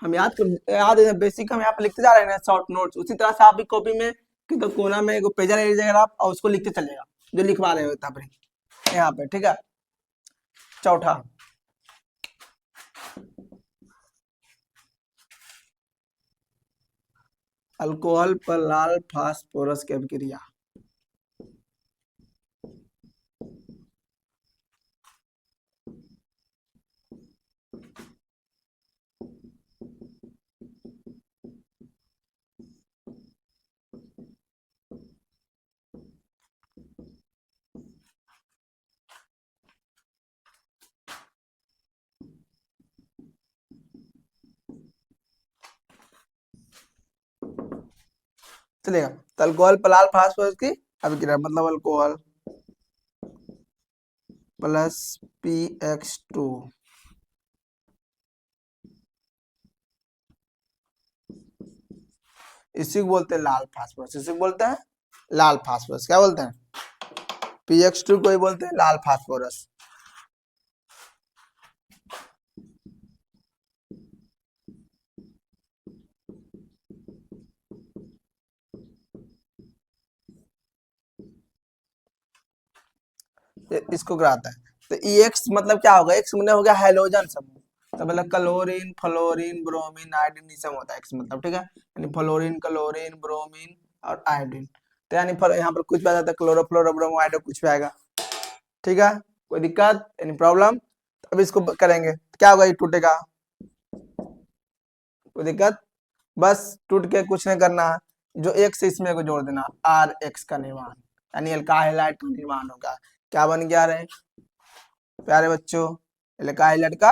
हम याद बेसिक हम यहाँ पे लिखते जा रहे हैं ना शॉर्ट नोट्स, उसी तरह से आप भी कॉपी में कि तो कोना में एक पेजा ले लीजिएगा आप और उसको लिखते चलेगा जो लिखवा रहे होता है यहाँ पे, ठीक है। चौथा, अल्कोहल पर लाल फास्फोरस की अभिक्रिया, चलेगा, तो अल्कोहल पर लाल फास्फोरस की अभिक्रिया मतलब अल्कोहल प्लस PX2, इसी को बोलते हैं लाल फास्फोरस, इसी को बोलते हैं लाल फास्फोरस, क्या बोलते हैं, PX2 को ही बोलते हैं लाल फास्फोरस। इसको कराता है। तो ई एक्स मतलब क्या होगा, एक्स मतलब हो गया हैलोजन समूह, तो मतलब क्लोरीन, फ्लोरीन, ब्रोमीन, आयोडीन, ये सब होता है एक्स मतलब, ठीक है। यानी फ्लोरीन, क्लोरीन, ब्रोमीन और आयोडीन। तो यानी यहाँ पर कुछ भी आ जाता है, क्लोरो फ्लोरो ब्रोमो आयोडो, कुछ भी आएगा, ठीक है। कोई दिक्कत, एनी प्रॉब्लम? अब इसको करेंगे तो क्या होगा, ये टूटेगा, कोई दिक्कत? बस टूट के कुछ नहीं करना है, जो एक से इसमें को जोड़ देना, आर एक्स का निर्माण, यानी एल्काइल हैलाइड का निर्माण होगा। क्या बन गया रे प्यारे बच्चों, एल्काइल हैलाइड का,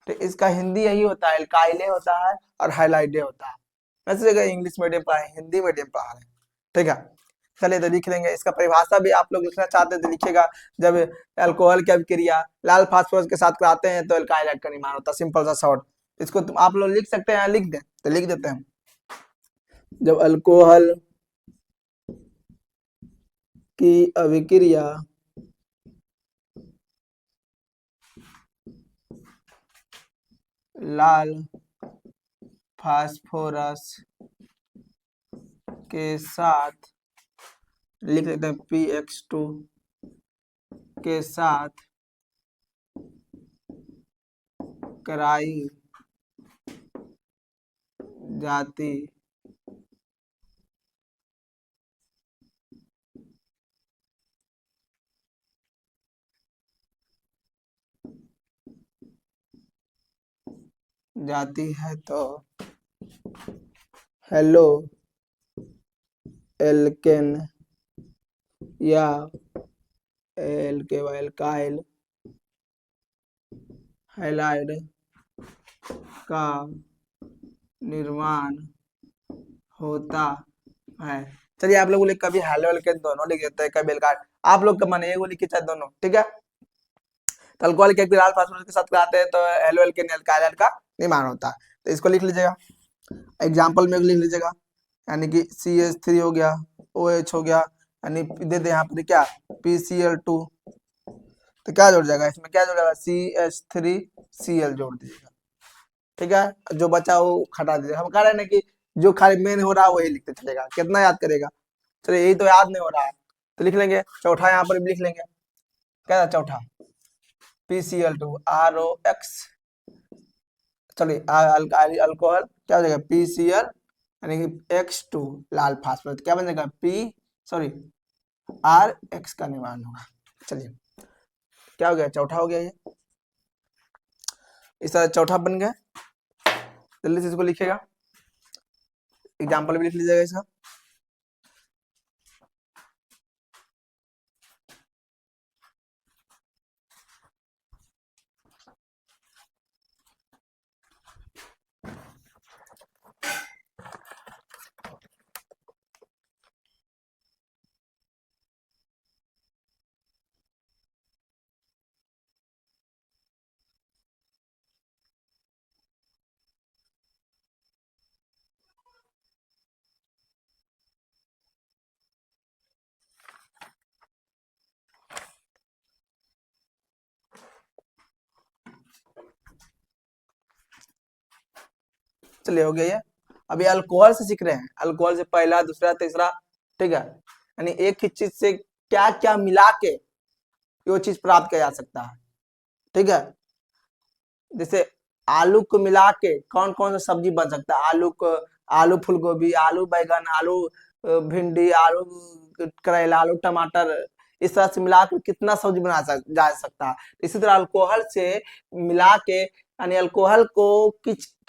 तो इसका हिंदी यही होता है, एल्काइले होता है और हाइलाइडे होता है। वैसे जगह इंग्लिश मीडियम पढ़ा है, हिंदी मीडियम पढ़ा है, ठीक है। चलिए तो लिख लेंगे, इसका परिभाषा भी आप लोग लिखना चाहते हैं तो लिखिएगा। जब अल्कोहल की अभिक्रिया लाल फास्फोरस के साथ कराते हैं तो एल्काइल हैलाइड का निर्माण होता है, सिंपल सा शॉर्ट। इसको तुम आप लोग लिख सकते हैं, लिख दें तो लिख देते हैं। जब अल्कोहल की अभिक्रिया लाल फास्फोरस के साथ, लिख लेते हैं PX2 के साथ कराई जाती है तो हेलो एल्केन या एल्काइल हैलाइड का निर्माण होता है। चलिए आप लोग कभी हेलो एल्केन दोनों लिख देते हैं, कभी एल्काइल, आप लोग का मन है वो लिखे चाहे दोनों, ठीक है। तो अल्कोहल के लाल फास्फोरस के साथ कराते हैं तो हेलो एल्केन एल्काइल हैलाइड का निर्माण होता है। तो इसको लिख लीजिएगा, एग्जाम्पल में लिख लीजिएगा, यानी कि CH3 हो गया, OH हो गया, यानी दे दे यहाँ पर क्या PCl2, तो क्या जोड़ जाएगा इसमें, क्या जोड़ जाएगा CH3Cl जोड़ दीजिएगा, ठीक है। जो बचा वो हटा दीजिएगा। हम कह रहे हैं ना कि जो खाली मेन हो रहा है वही लिखते चलेगा, कितना याद करेगा। चलिए यही तो याद नहीं हो रहा है तो लिख लेंगे, चौथा यहाँ पर भी लिख लेंगे, क्या था चौथा, PCl2 ROX, चलिए अल्कोहल क्या हो जाएगा PCl, यानी कि X2 लाल फास्फोरस, क्या बन जाएगा RX का निर्माण होगा। चलिए क्या हो गया, चौथा हो गया ये, इस तरह चौथा बन गया। जल्दी से इसको लिखिएगा, एग्जाम्पल भी लिख लीजिएगा इसका। चलिए हो गया ये। अभी अल्कोहल से सीख रहे हैं, अल्कोहल से पहला, दूसरा, तीसरा, ठीक है। यानी एक ही चीज से क्या क्या मिला के वो चीज प्राप्त किया जा सकता है, ठीक है। जैसे आलू को मिला के कौन कौन सा सब्जी बन सकता है, आलू को, आलू फूल गोभी, आलू बैगन, आलू भिंडी, आलू करेला, आलू टमाटर, इस तरह से मिलाकर कितना सब्जी जा सकता है। इसी तरह अल्कोहल से मिला के, यानी अल्कोहल को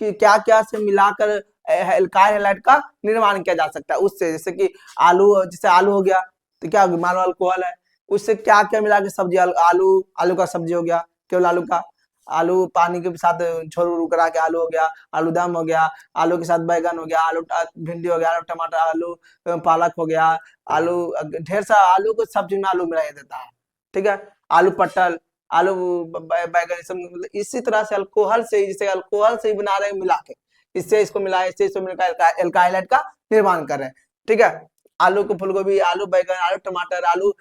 क्या क्या से मिलाकर एल्काइल हैलाइड का निर्माण किया जा सकता है उससे। जैसे कि आलू, जैसे आलू हो गया तो क्या होगा, मान लो अल्कोहल है, उससे क्या क्या मिला के सब्जी, आलू, आलू का सब्जी हो गया, केवल आलू का, आलू पानी के साथ झोल करा के आलू हो गया, आलू दम हो गया, आलू के साथ बैगन हो गया, आलू भिंडी हो गया, आलू टमाटर, आलू पालक हो गया, आलू, ढेर सारा आलू को सब्जी में आलू मिलाया देता है, ठीक है। आलू पटल, आलू बैगन, सब मतलब इसी तरह से अल्कोहल से, जैसे अल्कोहल से ही बना रहे हैं मिला के, इससे इसको मिलाए, इससे इसको मिलाकर एल्काइल हैलाइड का निर्माण कर रहे हैं, ठीक है। आलू को फूलगोभी, आलू बैगन, आलू टमाटर, आलू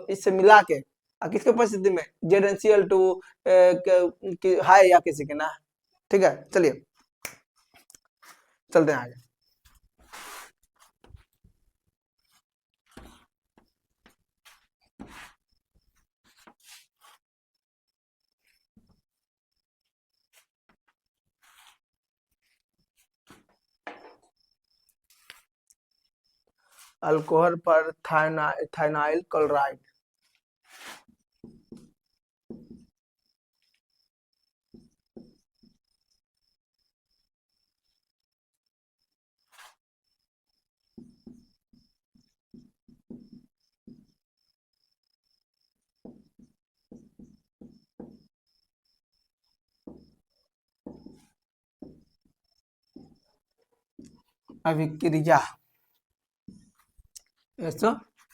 इससे मिला के किसके परिस्थिति में, ZnCl2 है या किसी के ना, ठीक है। चलिए चलते हैं आगे। अल्कोहल पर थाइनाइल क्लोराइड। अभिक्रिया ऐसो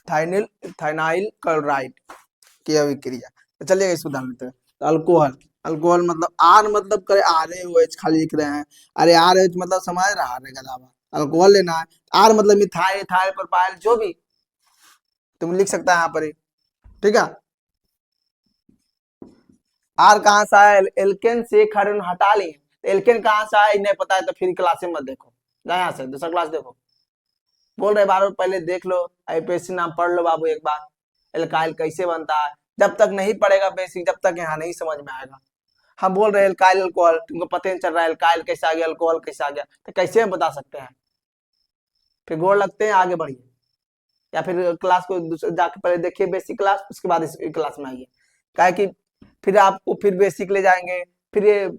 थाइनिल थाइनाइल क्लोराइड की अभिक्रिया। तो चलिए इसको ध्यान लेते हैं। तो अल्कोहल, अल्कोहल मतलब आर मतलब करे आर ए ओ एच खाली लिख रहे हैं। अरे आर एच मतलब समझ रहा है गदावा, अल्कोहल लेना है। आर मतलब मिथाइल इथाइल प्रोपाइल जो भी तुम लिख सकता है यहाँ पर ही, ठीक है। आर कहाँ से आया, एल्केन से कार्बन हटा लिए। एल्केन कहाँ से आया नहीं पता है तो फिर क्लास में मत देखो, जा यहाँ से दूसरा क्लास देखो। बोल रहे बार पहले देख लो, आईपीएससी नाम पढ़ लो बाबू एक बार, एल्काइल कैसे बनता है। जब तक नहीं पढ़ेगा बेसिक, जब तक यहाँ नहीं समझ में आएगा। हम बोल रहे एल्काइल अल्कोहल, तुमको पता नहीं चल रहा है एल्काइल कैसे आ गया अल्कोहल कैसे आ गया, तो कैसे हम बता सकते हैं। फिर गोड़ लगते हैं, आगे बढ़िए, या फिर क्लास को जाके पहले देखिए बेसिक क्लास, उसके बाद इस क्लास में आइए। क्या कि फिर आपको फिर बेसिक ले जाएंगे, फिर ये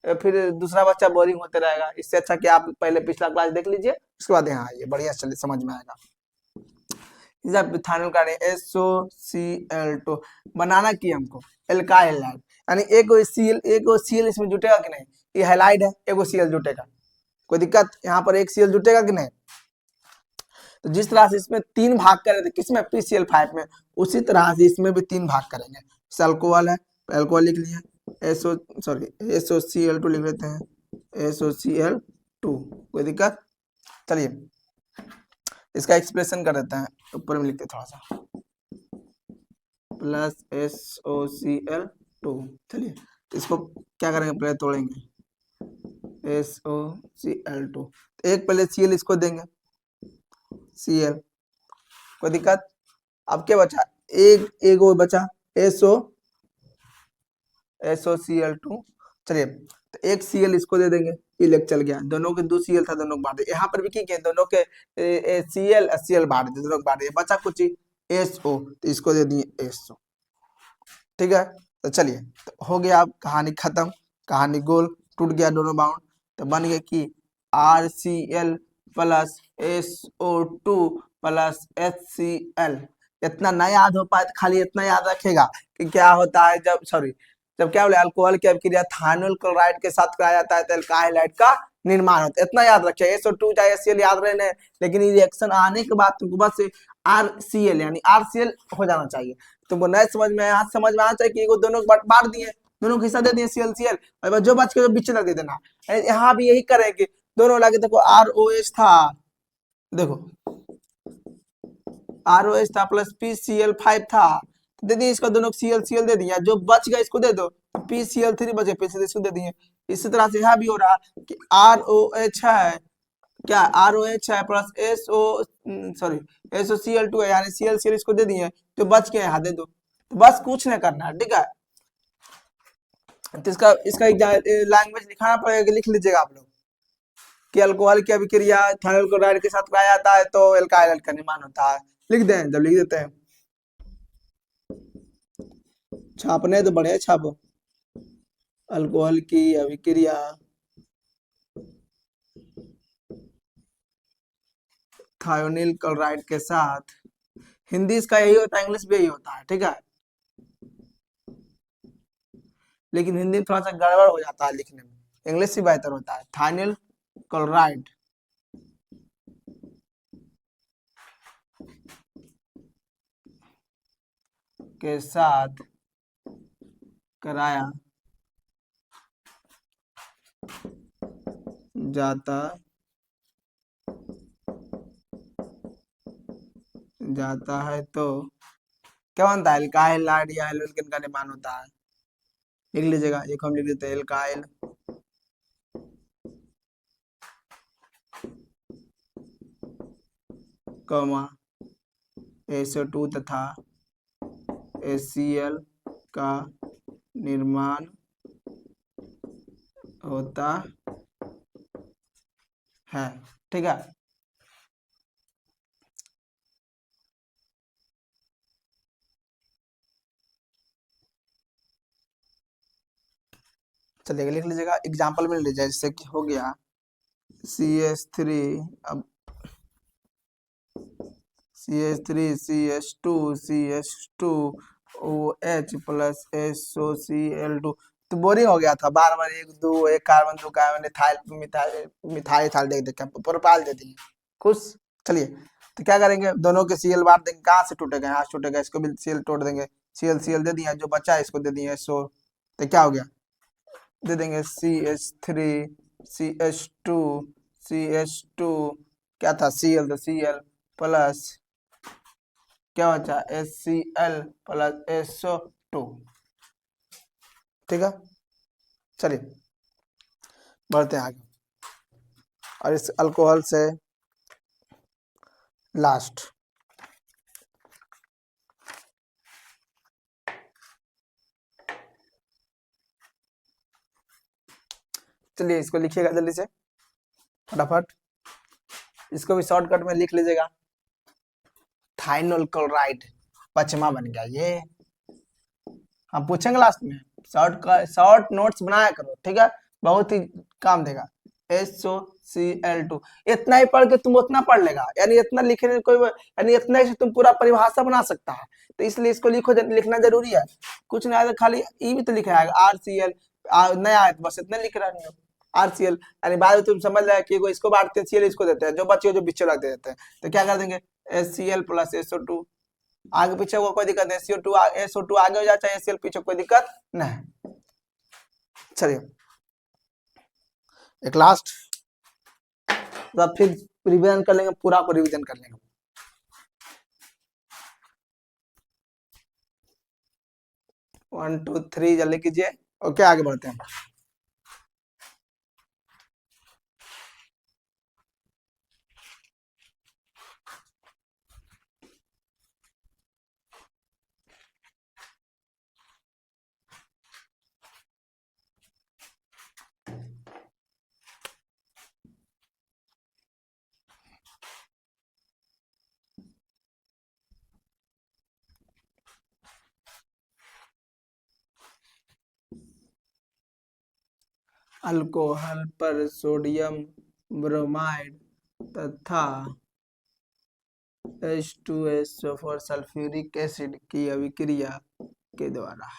फिर दूसरा बच्चा बोरिंग होते रहेगा। इससे अच्छा कि आप पहले पिछला क्लास देख लीजिए, उसके बाद यहाँ आइए, बढ़िया चलिए समझ में आएगा। इथानॉल का SOCl2 बनाना की हमको एल्काइल हैलाइड, यानी एक सीएल इसमें जुटेगा कि नहीं, ये हैलाइड है, एक सीएल जुटेगा, कोई दिक्कत यहाँ पर एक सीएल जुटेगा कि नहीं। तो जिस तरह से इसमें 3 भाग करे थे किसमें, PCl5 में, उसी तरह से इसमें भी 3 भाग करेंगे। अल्कोहल है, अल्कोहल लिख लिया, SOCl2 लिख लेते हैं, SOCl2, कोई दिक्कत। चलिए इसका एक्सप्रेशन कर देते हैं, ऊपर में लिखते थोड़ा सा प्लस SOCl2। चलिए इसको क्या करेंगे, पहले तोड़ेंगे SOCl2, एक पहले Cl इसको देंगे Cl, कोई दिक्कत। अब क्या बचा, एक वो बचा SOCl2। चलिए तो एक Cl इसको दे देंगे, इलेक्ट चल गया, दोनों के 2 Cl था, दोनों को बांट दिया। यहाँ पर भी की दोनों के Cl बांट दिए, दोनों को बांट दिए, बचा कुछ SO, तो इसको दे दिए SO, ठीक है। तो चलिए तो हो गया, अब कहानी खत्म, कहानी गोल, टूट गया दोनों बाउंड। तो बन गया कि RCl plus SO2 plus HCl। इतना ना याद हो पाए तो खाली इतना याद रखेगा कि क्या होता है जब जब क्या बोले अल्कोहल की अभिक्रिया थाइनाइल क्लोराइड के साथ कराया जाता है तो एल्काइल हैलाइड का निर्माण होता है। इतना याद रखिए, SO2 चाहे HCl याद रहने, लेकिन ये रिएक्शन आने के बाद तुमको बस RCl यानी RCl हो जाना चाहिए। तुमको नहीं समझ में आया, समझ में आना चाहिए कि दोनों बांट दिए, दोनों को हिस्सा दे दिए ClCl, और जो बच के बीच लग दे देना। यहाँ भी यही करेंगे, दोनों लगे, देखो ROH था, देखो ROH था प्लस PCl5 था, दे दिए इसको, दोनों ClCl दे दिया, जो बच गया इसको दे दो, PCl3 बचे, PCl इसको दे दिए। इसी तरह से यहाँ भी हो रहा कि ROH है, क्या ROH है प्लस SOCl2 है, यानी ClCl इसको दे दिए, जो बच गया यहाँ दे दो, तो बस कुछ नहीं करना है, ठीक है। तो इसका इसका लैंग्वेज लिखाना पड़ेगा, लिख लीजिएगा आप लोग कि अल्कोहल की अभिक्रिया थाइनाइल क्लोराइड के साथ कराया जाता है तो एल्काइल का निर्माण होता है। लिख दें, जब लिख देते हैं, छापने तो बढ़िया छापो, अल्कोहल की अभिक्रिया थाइनाइल क्लोराइड के साथ, हिंदी इसका यही होता है, इंग्लिश भी यही होता है, ठीक है। लेकिन हिंदी में थोड़ा सा गड़बड़ हो जाता है लिखने में, इंग्लिश ही बेहतर होता है। थाइनाइल क्लोराइड के साथ कराया जाता है तो क्या बनता है, एल्काइल हैलाइड या एल्केन का निर्माण होता है। लिख लीजिएगा, एक हम लिख देते हैं एल्काइल SO2 तथा HCl का निर्माण होता है, ठीक है। चलिए लिख लीजिएगा, एग्जाम्पल में ले लीजिए, जैसे कि हो गया CH3, अब CH3 CH2 CH2 OH plus SOCl2। तो बोरिंग हो गया था, बार बार एक दो एक कार्बन दो carbon ethyl methyl methyl ethyl देख देख के प्रोपाइल दे दिए। खुश। चलिए तो क्या करेंगे, दोनों के Cl बांट देंगे, कहाँ से टूटेगा, यहाँ से टूटेगा, इसको भी Cl तोड़ देंगे, Cl दे दिया, जो बचा है इसको दे दिए SO, तो क्या हो गया, दे देंगे CH3 CH2 CH2, क्या था Cl, तो Cl प्लस क्या बचा HCl प्लस SO2। ठीक है, चलिए बढ़ते हैं आगे, और इस अल्कोहल से लास्ट, चलिए इसको लिखिएगा जल्दी से फटाफट, इसको भी शॉर्टकट में लिख लीजिएगा, थाइनोल क्लोराइड पचमा बन गया ये, हम पूछेंगे लास्ट में, शॉर्ट नोट्स बनाया करो, ठीक है, बहुत ही काम देगा। SOCl2, इतना ही पढ़ के तुम उतना पढ़ लेगा, यानी इतना लिखने में कोई, यानी इतना ही तुम पूरा परिभाषा बना सकता है, तो इसलिए इसको लिखना जरूरी है, कुछ नहीं आया तो खाली ई भी तो लिखा है RCl, नया है तो बस इतना लिख रहा है RCl, यानी बाद में तुम समझ रहे कि इसको बांटते हैं, Cl इसको देते हैं, जो बच्चे जो बिच्चे रख देते हैं, तो क्या कर देंगे HCl प्लस SO2, आगे पीछे को कोई दिक्कत नहीं, SO2 आगे हो जाए HCl पीछे कोई दिक्कत नहीं। चलिए एक लास्ट, तो फिर रिवीजन कर लेंगे, पूरा को रिवीजन कर लेंगे। 1 2 3 जल्दी कीजिए, ओके आगे बढ़ते हैं। अल्कोहल पर सोडियम ब्रोमाइड तथा H2SO4 सल्फ्यूरिक एसिड की अभिक्रिया के द्वारा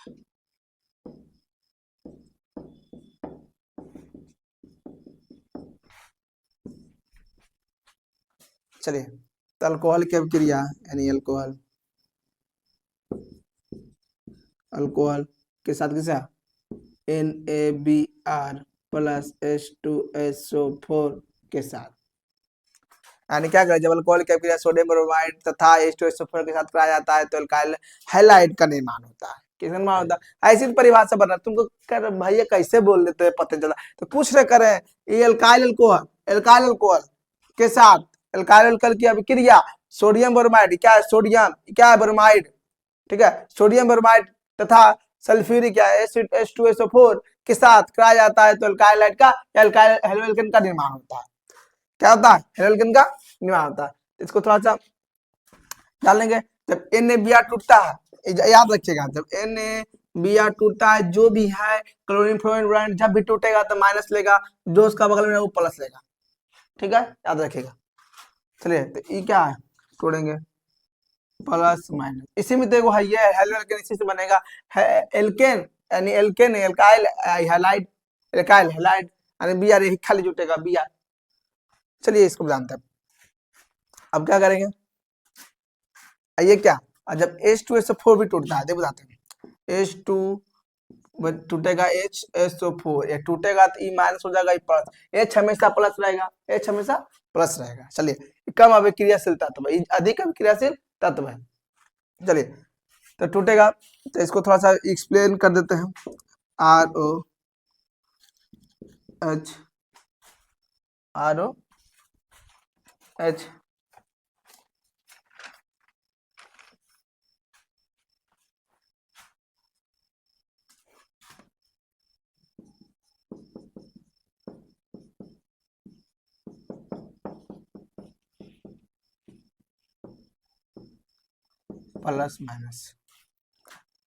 चलिए, तो अल्कोहल की अभिक्रिया यानी अल्कोहल के साथ कैसा NaBr प्लस H2SO4 के साथ, यानी क्या करें, जब अल्कोहल की अभिक्रिया सोडियम ब्रोमाइड तथा H2SO4 के साथ कराया जाता है तो अल्काइल हैलाइड का निर्माण होता है। किसका निर्माण होता है, ऐसी परिभाषा बना, तुमको कर भैया कैसे बोल देते हैं पता चला, तो पूछ रहे करें ये अल्काइल अल्कोहल के साथ अल्काइल अल्कोहल की अभिक्रिया सोडियम ब्रोमाइड, क्या है सोडियम, क्या है ब्रोमाइड, ठीक है, सोडियम ब्रोमाइड तथा सल्फ्यूरिक एसिड H2SO4 के साथ कराया जाता है तो अल्काइल हैलाइड का अल्काइल हेलोएल्केन का निर्माण होता है। क्या होता है, हेलोएल्केन का निर्माण होता है। इसको थोड़ा सा जान लेंगे, जब NaBr टूटता है, याद रखिएगा, जब NaBr टूटता है, जो भी है क्लोरीन फ्लोरीन ब्रोमाइड जब भी टूटेगा तो माइनस लेगा, जो उसका बगल में वो प्लस लेगा, ठीक है, याद रखिएगा। चलिए तो ये क्या है, तोड़ेंगे प्लस माइनस, इसी में देखो है ये हेलोएल्केन, इसी से बनेगा एल्केन, यानी alkane alkyl halide, alkyl halide यानी Br, यही खाली जुटेगा Br। चलिए इसको जानते हैं, अब क्या करेंगे, ये क्या, जब H2SO4 भी टूटता है, देखो बताते हैं, H2 टूटेगा HSO4, ये टूटेगा तो E माइनस हो जाएगा, प्लस, H हमेशा प्लस रहेगा, H हमेशा प्लस रहेगा। चलिए कम अभिक्रियाशील तत्व है, अधिक अभिक्रियाशील तत्व है। चलिए तो टूटेगा, तो इसको थोड़ा सा एक्सप्लेन कर देते हैं, ROH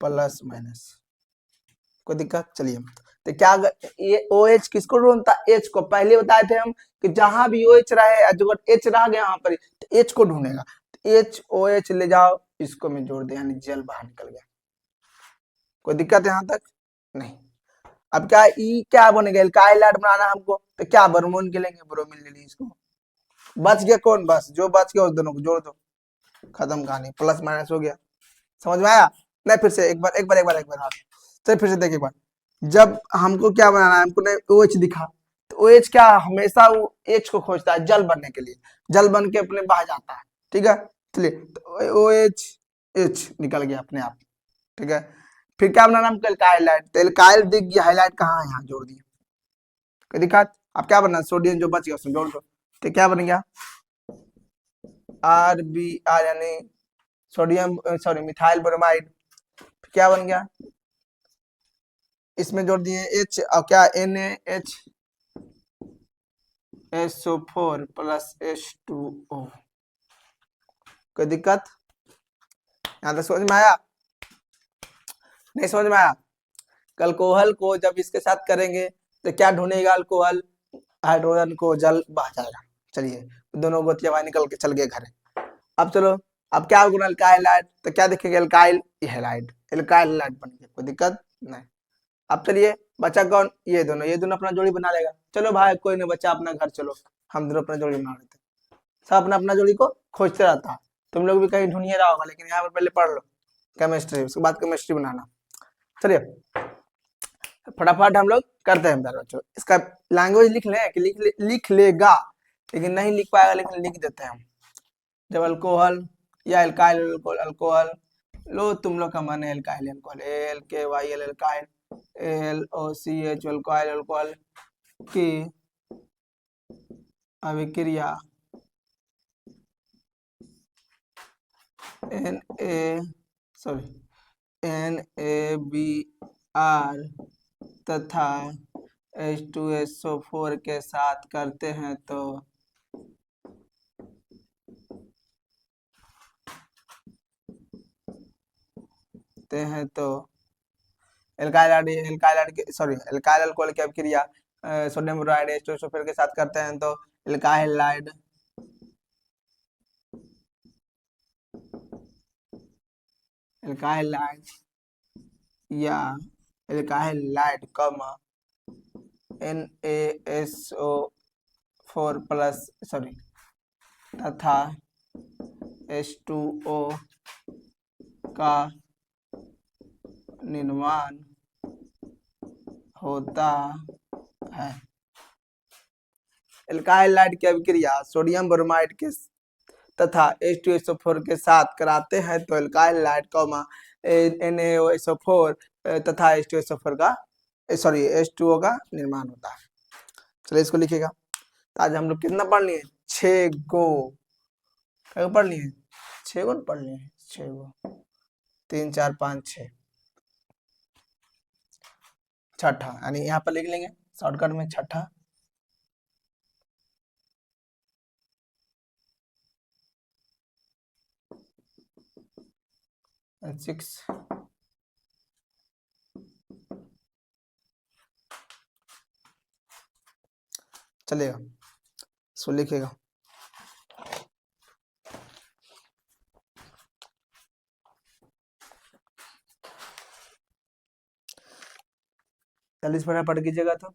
प्लस माइनस कोई दिक्कत, चलिए तो क्या ये OH किसको ढूंढता है? H को। पहले बताए थे हम कि जहां भी OH रहे, अगर H रह गया यहाँ पर तो H को ढूंढेगा। तो HOH ले जाओ, इसको मैं जोड़ दे, यानी जल बाहर निकल गया। कोई दिक्कत है यहाँ तक? नहीं। अब क्या क्या बनेगा? एल्काइल हाइड बनाना है हमको, तो क्या ब्रोमोन के लेंगे, ब्रोमीन ले लीजिए इसको। बच गया कौन? बस जो बच गया उस दोनों को जोड़ दो, खत्म कहानी, प्लस माइनस हो गया। समझ में आया? नहीं, फिर से एक बार हाँ। चलिए फिर से देखिए एक बार। जब हमको क्या बनाना है, हमको OH दिखा, तो OH क्या हमेशा वो H को खोजता है जल बनने के लिए, जल बन के अपने बह जाता है। ठीक है, चलिए तो OH H निकल गया अपने आप। ठीक है, फिर क्या बनाना हमको? Alkyl hide. तो एल्काइल दिख गया, हाईलाइट कहाँ है? यहाँ जोड़ दिया। कोई दिक्कत? अब क्या बनना? सोडियम जो बच गया उसमें जोड़ दो, तो क्या बन गया? RBr, यानी सोडियम सॉरी मिथाइल ब्रोमाइड। क्या बन गया? इसमें जोड़ दिए H, और क्या NaHSO4 प्लस H2O। कोई दिक्कत? यहाँ तक समझ में आया? नहीं समझ में आया? अल्कोहल को जब इसके साथ करेंगे तो क्या ढूंढेगा? अल्कोहल हाइड्रोजन को जल बह जाएगा। चलिए दोनों गोतियां बाहर निकल के चल गए घर। अब चलो, अब क्या होगा? एल्काइल हाइड, तो क्या देखेंगे? एल्काइल हैलाइड, एल्काइल हैलाइड बन गया। कोई दिक्कत नहीं। अब चलिए बचा कौन? ये दोनों अपना जोड़ी बना लेगा। चलो भाई कोई नहीं, बच्चा अपना घर चलो, हम दोनों अपना जोड़ी बना लेते। सब अपना अपना जोड़ी को खोजते रहता है। तुम लोग भी कहीं ढूंढिए रहा होगा, लेकिन यहाँ पर पहले पढ़ लो केमिस्ट्री, उसके बाद केमिस्ट्री बनाना। चलिए फटाफट हम लोग करते हैं बच्चों। इसका लैंग्वेज लिख लें कि लिख लेगा, लेकिन नहीं लिख पाएगा, लेकिन लिख देते हैं हम। जब अल्कोहल या एल्काइल अल्कोहल लो, तुम लोग का मन है alkyl alcohol, ALKYL alkyl, LOCH alcohol alcohol की अभिक्रिया NaBr तथा H2SO4 के साथ करते हैं तो एल्काइल अल्कोहल की अभिक्रिया सोडियम बोराइड H2SO4 के साथ करते हैं तो एल्काइल हाइड या एल्काइल हाइड NaSO4 प्लस तथा H2O का निर्माण होता है। एल्काइल हाइड की अभिक्रिया सोडियम ब्रोमाइड के तथा H2SO4 के साथ कराते हैं तो एल्काइल हाइड NaSO4 तथा H2SO4 का H2O का निर्माण होता है। चलिए इसको लिखेगा। आज हम लोग कितना पढ़ लिए? 6 गो पढ़ लिए, 6 गो पढ़ लिए, 6 गो, 3 4 5 6, छठा, यानी यहाँ पर लिख लेंगे शॉर्टकट में छठा। and 6 चलेगा, सो लिखेगा। चालीस पढ़ा पढ़ कीजिएगा तो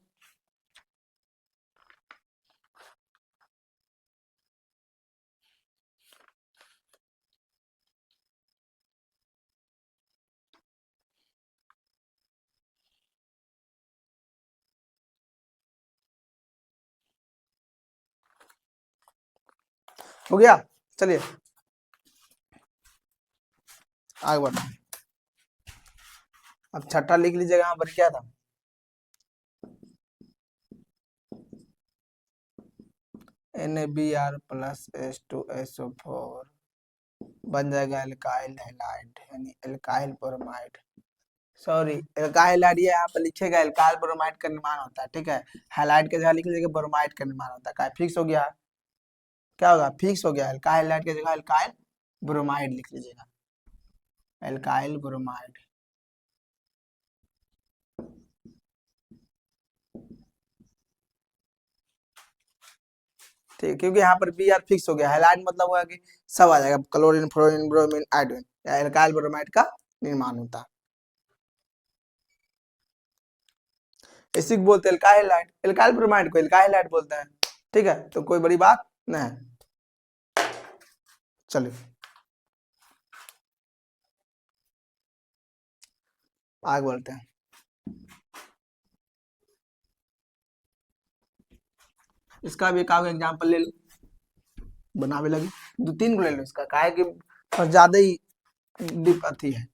हो गया। चलिए आगे बढ़ो। अब छठा लिख लीजिएगा। यहाँ पर क्या था? NaBr प्लस H2SO4 बन जाएगा एल्काइल हैलाइड, यानी alkyl bromide. Sorry, alkyl hide यहाँ पर लिखेगा, एल्काइल ब्रोमाइड का निर्माण होता है। ठीक है, हैलाइड के जगह लिख लीजिएगा ब्रोमाइड का निर्माण होता है। फिक्स हो गया? क्या होगा? फिक्स हो गया। एल्काइल हाइड की जगह एल्काइल ब्रोमाइड लिख लीजिएगा, एल्काइल ब्रोमाइड। ठीक है, क्योंकि यहाँ पर बी आर फिक्स हो गया, हैलाइड मतलब हुआ कि सब आ जाएगा, क्लोरीन, फ्लोरीन, ब्रोमीन, आयोडीन या एल्काइल ब्रोमाइड का निर्माण होता है। इसी को बोलते हैं एल्काइल हैलाइड, एल्काइल ब्रोमाइड को एल्काइल हैलाइड बोलते हैं। ठीक है, तो कोई बड़ी बात नहीं। चलिए आगे बढ़ते हैं। इसका भी एक एग्जाम्पल ले लो, बनावे लगे 2-3 को ले लो इसका, काहे कि ज्यादा ही डीप अथी है।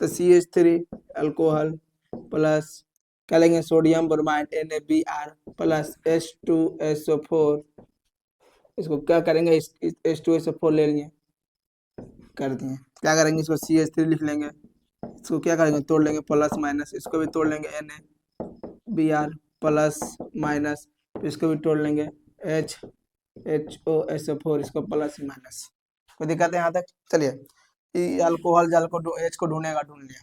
तो CH3 अल्कोहल प्लस क्या लेंगे, sodium bromide NaBr plus H2SO4, इसको क्या करेंगे, H2SO4 ले लिए, कर दिए, क्या करेंगे, इसको CH3 लिख लेंगे, इसको क्या करेंगे, तोड़ लेंगे प्लस माइनस, इसको भी तोड़ लेंगे NaBr प्लस माइनस, इसको भी तोड़ लेंगे HOSO4, इसको प्लस माइनस। कोई दिक्कत है यहाँ तक? चलिए अल्कोहल जल को H को ढूंढेगा, ढूंढ लिया,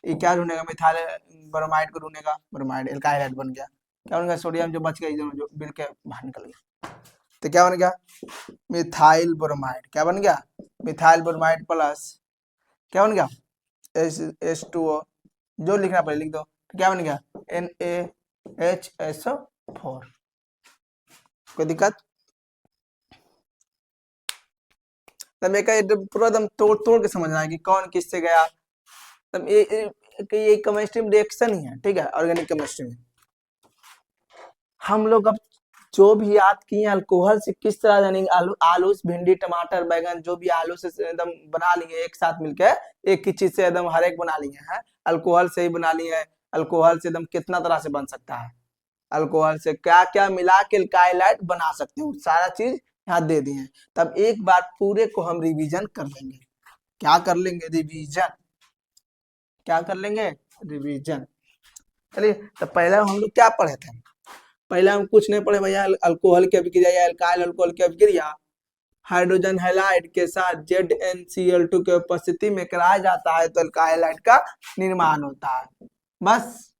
ये क्या ढूंढेगा, मिथाइल ब्रोमाइड को ढूंढेगा, ब्रोमाइड एल्काइल हाइड बन गया, क्या बन गया, सोडियम जो बच गया जो बिल के बाहर निकल गया, तो क्या बन गया, मिथाइल ब्रोमाइड, क्या बन गया, मिथाइल ब्रोमाइड प्लस क्या बन गया, H2O, जो लिखना पड़े लिख दो, तो क्या बन गया, NaHSO4। कोई दिक्कत? तब एकदम पूरा एकदम तोड़ तोड़ के समझना है कि कौन किससे गया, तब ये केमिस्ट्री में रिएक्शन ही है, ठीक है, ऑर्गेनिक केमिस्ट्री में। हम लोग अब जो भी याद किए अल्कोहल से किस तरह जानेंगे, आलू भिंडी टमाटर बैगन जो भी आलू से एकदम बना लिए एक साथ मिलकर, एक ही चीज से एकदम हर एक बना लिए हैं, अल्कोहल से ही बना लिए हैं। अल्कोहल से एकदम कितना तरह से बन सकता है, अल्कोहल से क्या क्या मिला के एल्काइल हाइड बना सकते हो, सारा चीज यहाँ दे दिए हैं। तब एक बार पूरे को हम रिवीजन कर लेंगे, क्या कर लेंगे, रिवीजन, क्या कर लेंगे, रिवीजन। चलिए, तो पहले हम लोग क्या पढ़े थे, पहले हम कुछ नहीं पढ़े भैया, अल्कोहल की अभिक्रिया या एल्काइल अल्कोहल की अभिक्रिया हाइड्रोजन हैलाइड के साथ ZnCl2 के उपस्थिति में कराया जाता है तो एल्काइल हाइड का निर्माण होता है। बस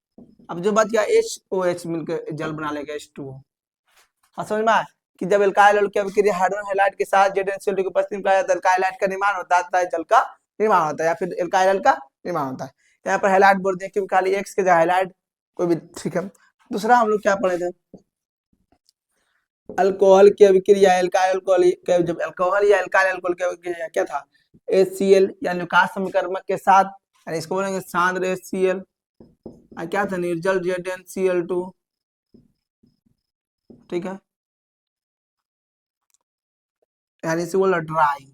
अब जो बच गया HOH मिलकर जल बना लेगा H2O। समझ में आया कि जब एल्काइल अल्कोहल की अभिक्रिया हाइड्रोजन हैलाइड के साथ ZnCl2 के उपस्थिति में कराया जाता है एल्काइल हाइड का निर्माण होता है, जल का निर्माण होता है या फिर एल्काइल का निर्माण होता है। यहाँ पर हैलाइड बोल दिया क्योंकि खाली X के जगह हैलाइड कोई भी, ठीक है। दूसरा हम लोग क्या पढ़े थे, अल्कोहल की अभिक्रिया एल्काइल अल्कोहल, जब अल्कोहल या एल्काइल अल्कोहल की अभिक्रिया क्या था, HCl या न्यूक्लियस समीकरण के साथ, यानी इसको बोलेंगे सांद्र HCl, क्या था, निर्जल ZnCl2, ठीक है, यानी इसे बोला ड्राई,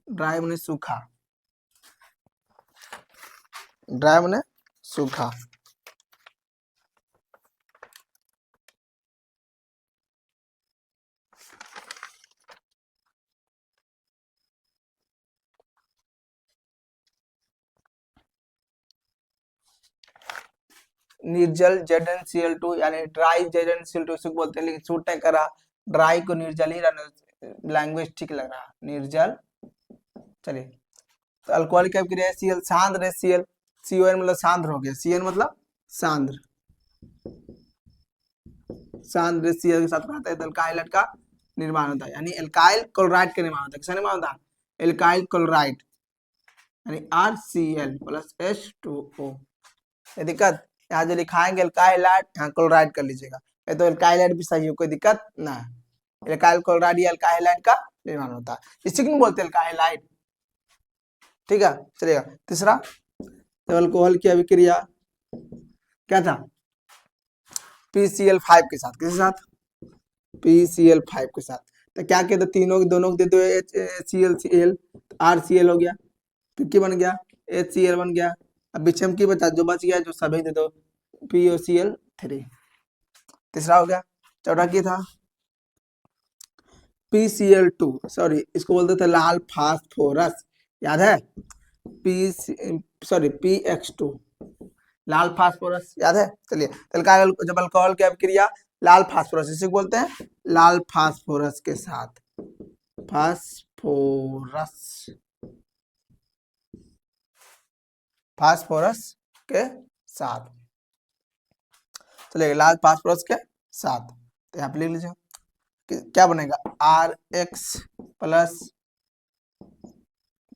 ड्राई मैंने सूखा, ड्राई मैंने सूखा। निर्जल ZnCl2 यानी ड्राई ZnCl2 इसको बोलते हैं, लेकिन सूट नहीं करा, ड्राई को निर्जल ही रहना, लैंग्वेज ठीक लग रहा, निर्जल। चलिए, तो अल्कोहल की अभिक्रिया HCl सांद्र HCl, CON मतलब सांद्र हो गया, CN मतलब सांद्र, सांद्र HCl के साथ रहता है तो एल्काइल का निर्माण होता है, यानी एल्काइल क्लोराइड का निर्माण होता है। किसका निर्माण होता है, एल्काइल क्लोराइड, यानी RCl प्लस H2O। ये दिक्कत, यहाँ जो लिखाएंगे एल्काइल यहाँ क्लोराइड कर लीजिएगा, ये तो एल्काइल भी सही हो, कोई दिक्कत ना है, एल्काइल क्लोराइड या एल्काइल का निर्माण होता है, इसी को बोलते हैं एल्काइल, ठीक है। चलिएगा तीसरा, तो अल्कोहल की अभिक्रिया क्या था, PCl5 के साथ, किसके साथ, PCl5 के साथ, तो क्या कहते, तीनों दोनों को दे दो HCl RCl हो गया, फिर क्या बन गया, HCl बन गया, अब बीच में की बचा, जो बच गया जो सभी दे दो POCl3, तीसरा हो गया। चौथा की था PCl2, सॉरी इसको बोलते थे लाल फास्फोरस, याद है, PX2 लाल फास्फोरस, याद है। चलिए, जब अल्कोहल की अभिक्रिया लाल फास्फोरस, इसे बोलते हैं लाल फास्फोरस के साथ, फास्फोरस, फास्फोरस के साथ, चलिए लाल फास्फोरस के साथ, तो यहाँ पे लिख लीजिए क्या बनेगा आर एक्स प्लस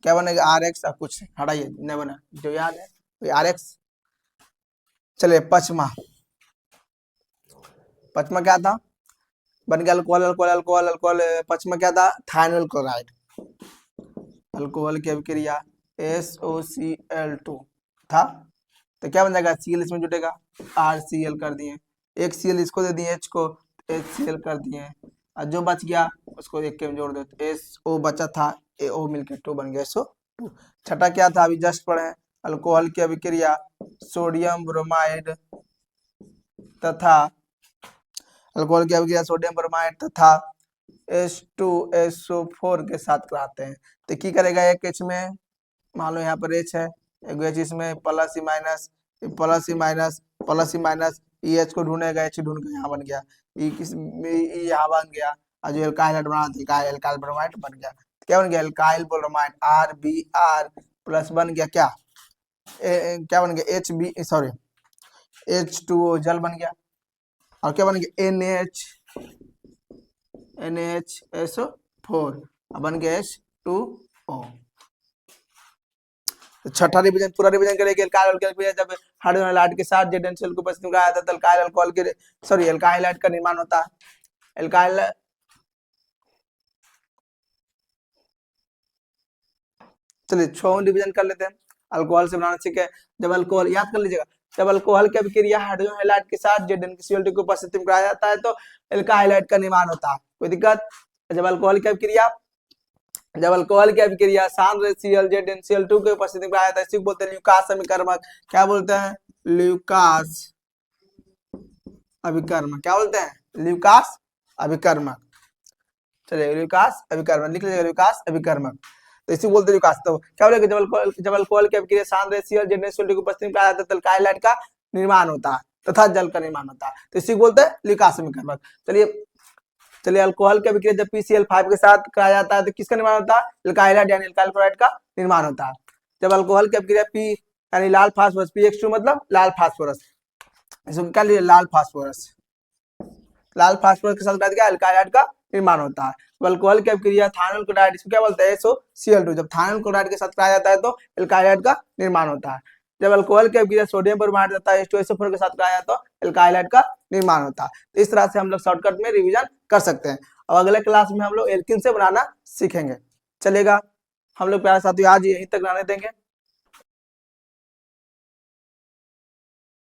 क्या बनेगा आर एक्स, अब कुछ हटाइए नहीं बना जो याद है तो आर एक्स। चलिए पचमा क्या था, बन गया अल्कोहल अल्कोहल अल्कोहल अल्कोहल। पचमा क्या था थाइनल क्लोराइड, अल्कोहल की अभिक्रिया SOCl2 था। तो क्या बन जाएगा Cl इसमें जुटेगा, RCl कर दिए, एक Cl इसको दे दिए H को, HCl कर दिए, और जो बच गया उसको एक के में जोड़ देते, SO बचा था AO मिलकर 2 बन गया SO2। छठा क्या था अभी जस्ट पढ़े, अल्कोहल की अभिक्रिया सोडियम ब्रोमाइड तथा अल्कोहल की अभिक्रिया सोडियम ब्रोमाइड तथा H2SO4 के साथ कराते हैं। तो की करेगा एक H में, मान लो यहाँ पर H है, एक H इसमें प्लस ही माइनस प्लस ही माइनस प्लस ही माइनस, ई H को ढूंढेगा, H ढूंढ के यहाँ बन गया, ई किस यहाँ बन गया, और जो एल्काइल बना एल्काइल ब्रोमाइड बन गया। क्या बन गया एल्काइल ब्रोमाइड RBr प्लस बन गया क्या क्या बन गया HB सॉरी H2O जल बन गया, और क्या बन गया NaHSO4 बन गया H2O। तो छठा रिवीजन पूरा रिवीजन करेंगे, एल्काइल अल्कोहल जब हाइड्रोजन हैलाइड के साथ जेडेंशियल को उपस्थित कराया था तो एल्काइल अल्कोहल के सॉरी एल्काइल हैलाइड का निर्माण होता है। एल्काइल चलिए 6वां डिवीजन कर लेते हैं, अल्कोहल से बनाना सीखे। जब अल्कोहल याद कर लीजिएगा, जब अल्कोहल की अभिक्रिया हाइड्रोजन हैलाइड के साथ जेडेंशियल को उपस्थित में कराया जाता है तो एल्काइल हैलाइड का निर्माण होता है, कोई दिक्कत। जब अल्कोहल की अभिक्रिया सांद्र Cl जेडेंशियल2 के उपस्थिति में कराया जाता है, इसी को बोलते हैं ल्यूकास समीकरण। क्या बोलते हैं ल्यूकास अभिकर्मक, क्या बोलते हैं ल्यूकास अभिकर्मक। चलिए ल्यूकास अभिकर्मक लिख लीजिएगा, ल्यूकास अभिकर्मक, तो इसी बोलते हैं ल्यूकास। तो क्या बोलेगा जब अल्कोहल की अभिक्रिया सांद्र Cl जेडेंशियल2 के उपस्थिति में कराया जाता है तो एल्काइल हैलाइड का निर्माण होता है तथा जल का निर्माण होता है, तो इसी को बोलते हैं ल्यूकास अभिकर्मक। चलिए अल्कोहल की अभिक्रिया जब PCl5 के साथ कराया जाता है तो किसका निर्माण होता है एल्काइल हैलाइड यानी एल्काइल क्लोराइड का निर्माण होता है। जब अल्कोहल की अभिक्रिया P यानी लाल फास्फोरस PX2 मतलब लाल फास्फोरस, इसको क्या लिए लाल फास्फोरस के साथ क्या एल्काइल हैलाइड का निर्माण होता है। तो अल्कोहल की अभिक्रिया थाइनल क्लोराइड, इसको क्या बोलते हैं SOCl2, जब थाइनल क्लोराइड के साथ कराया जाता है तो एल्काइल हैलाइड का निर्माण होता है। जब अल्कोहल की अभिक्रिया सोडियम ब्रोमाइड तथा H2SO4 के साथ कराया जाता है तो एल्काइल हैलाइड का निर्माण होता है। तो इस तरह से हम लोग शॉर्टकट में रिवीजन कर सकते हैं। और अगले क्लास में हम लोग एल्किन से बनाना सीखेंगे। चलेगा, हम लोग प्यारे साथियों आज यहीं तक रहने देंगे।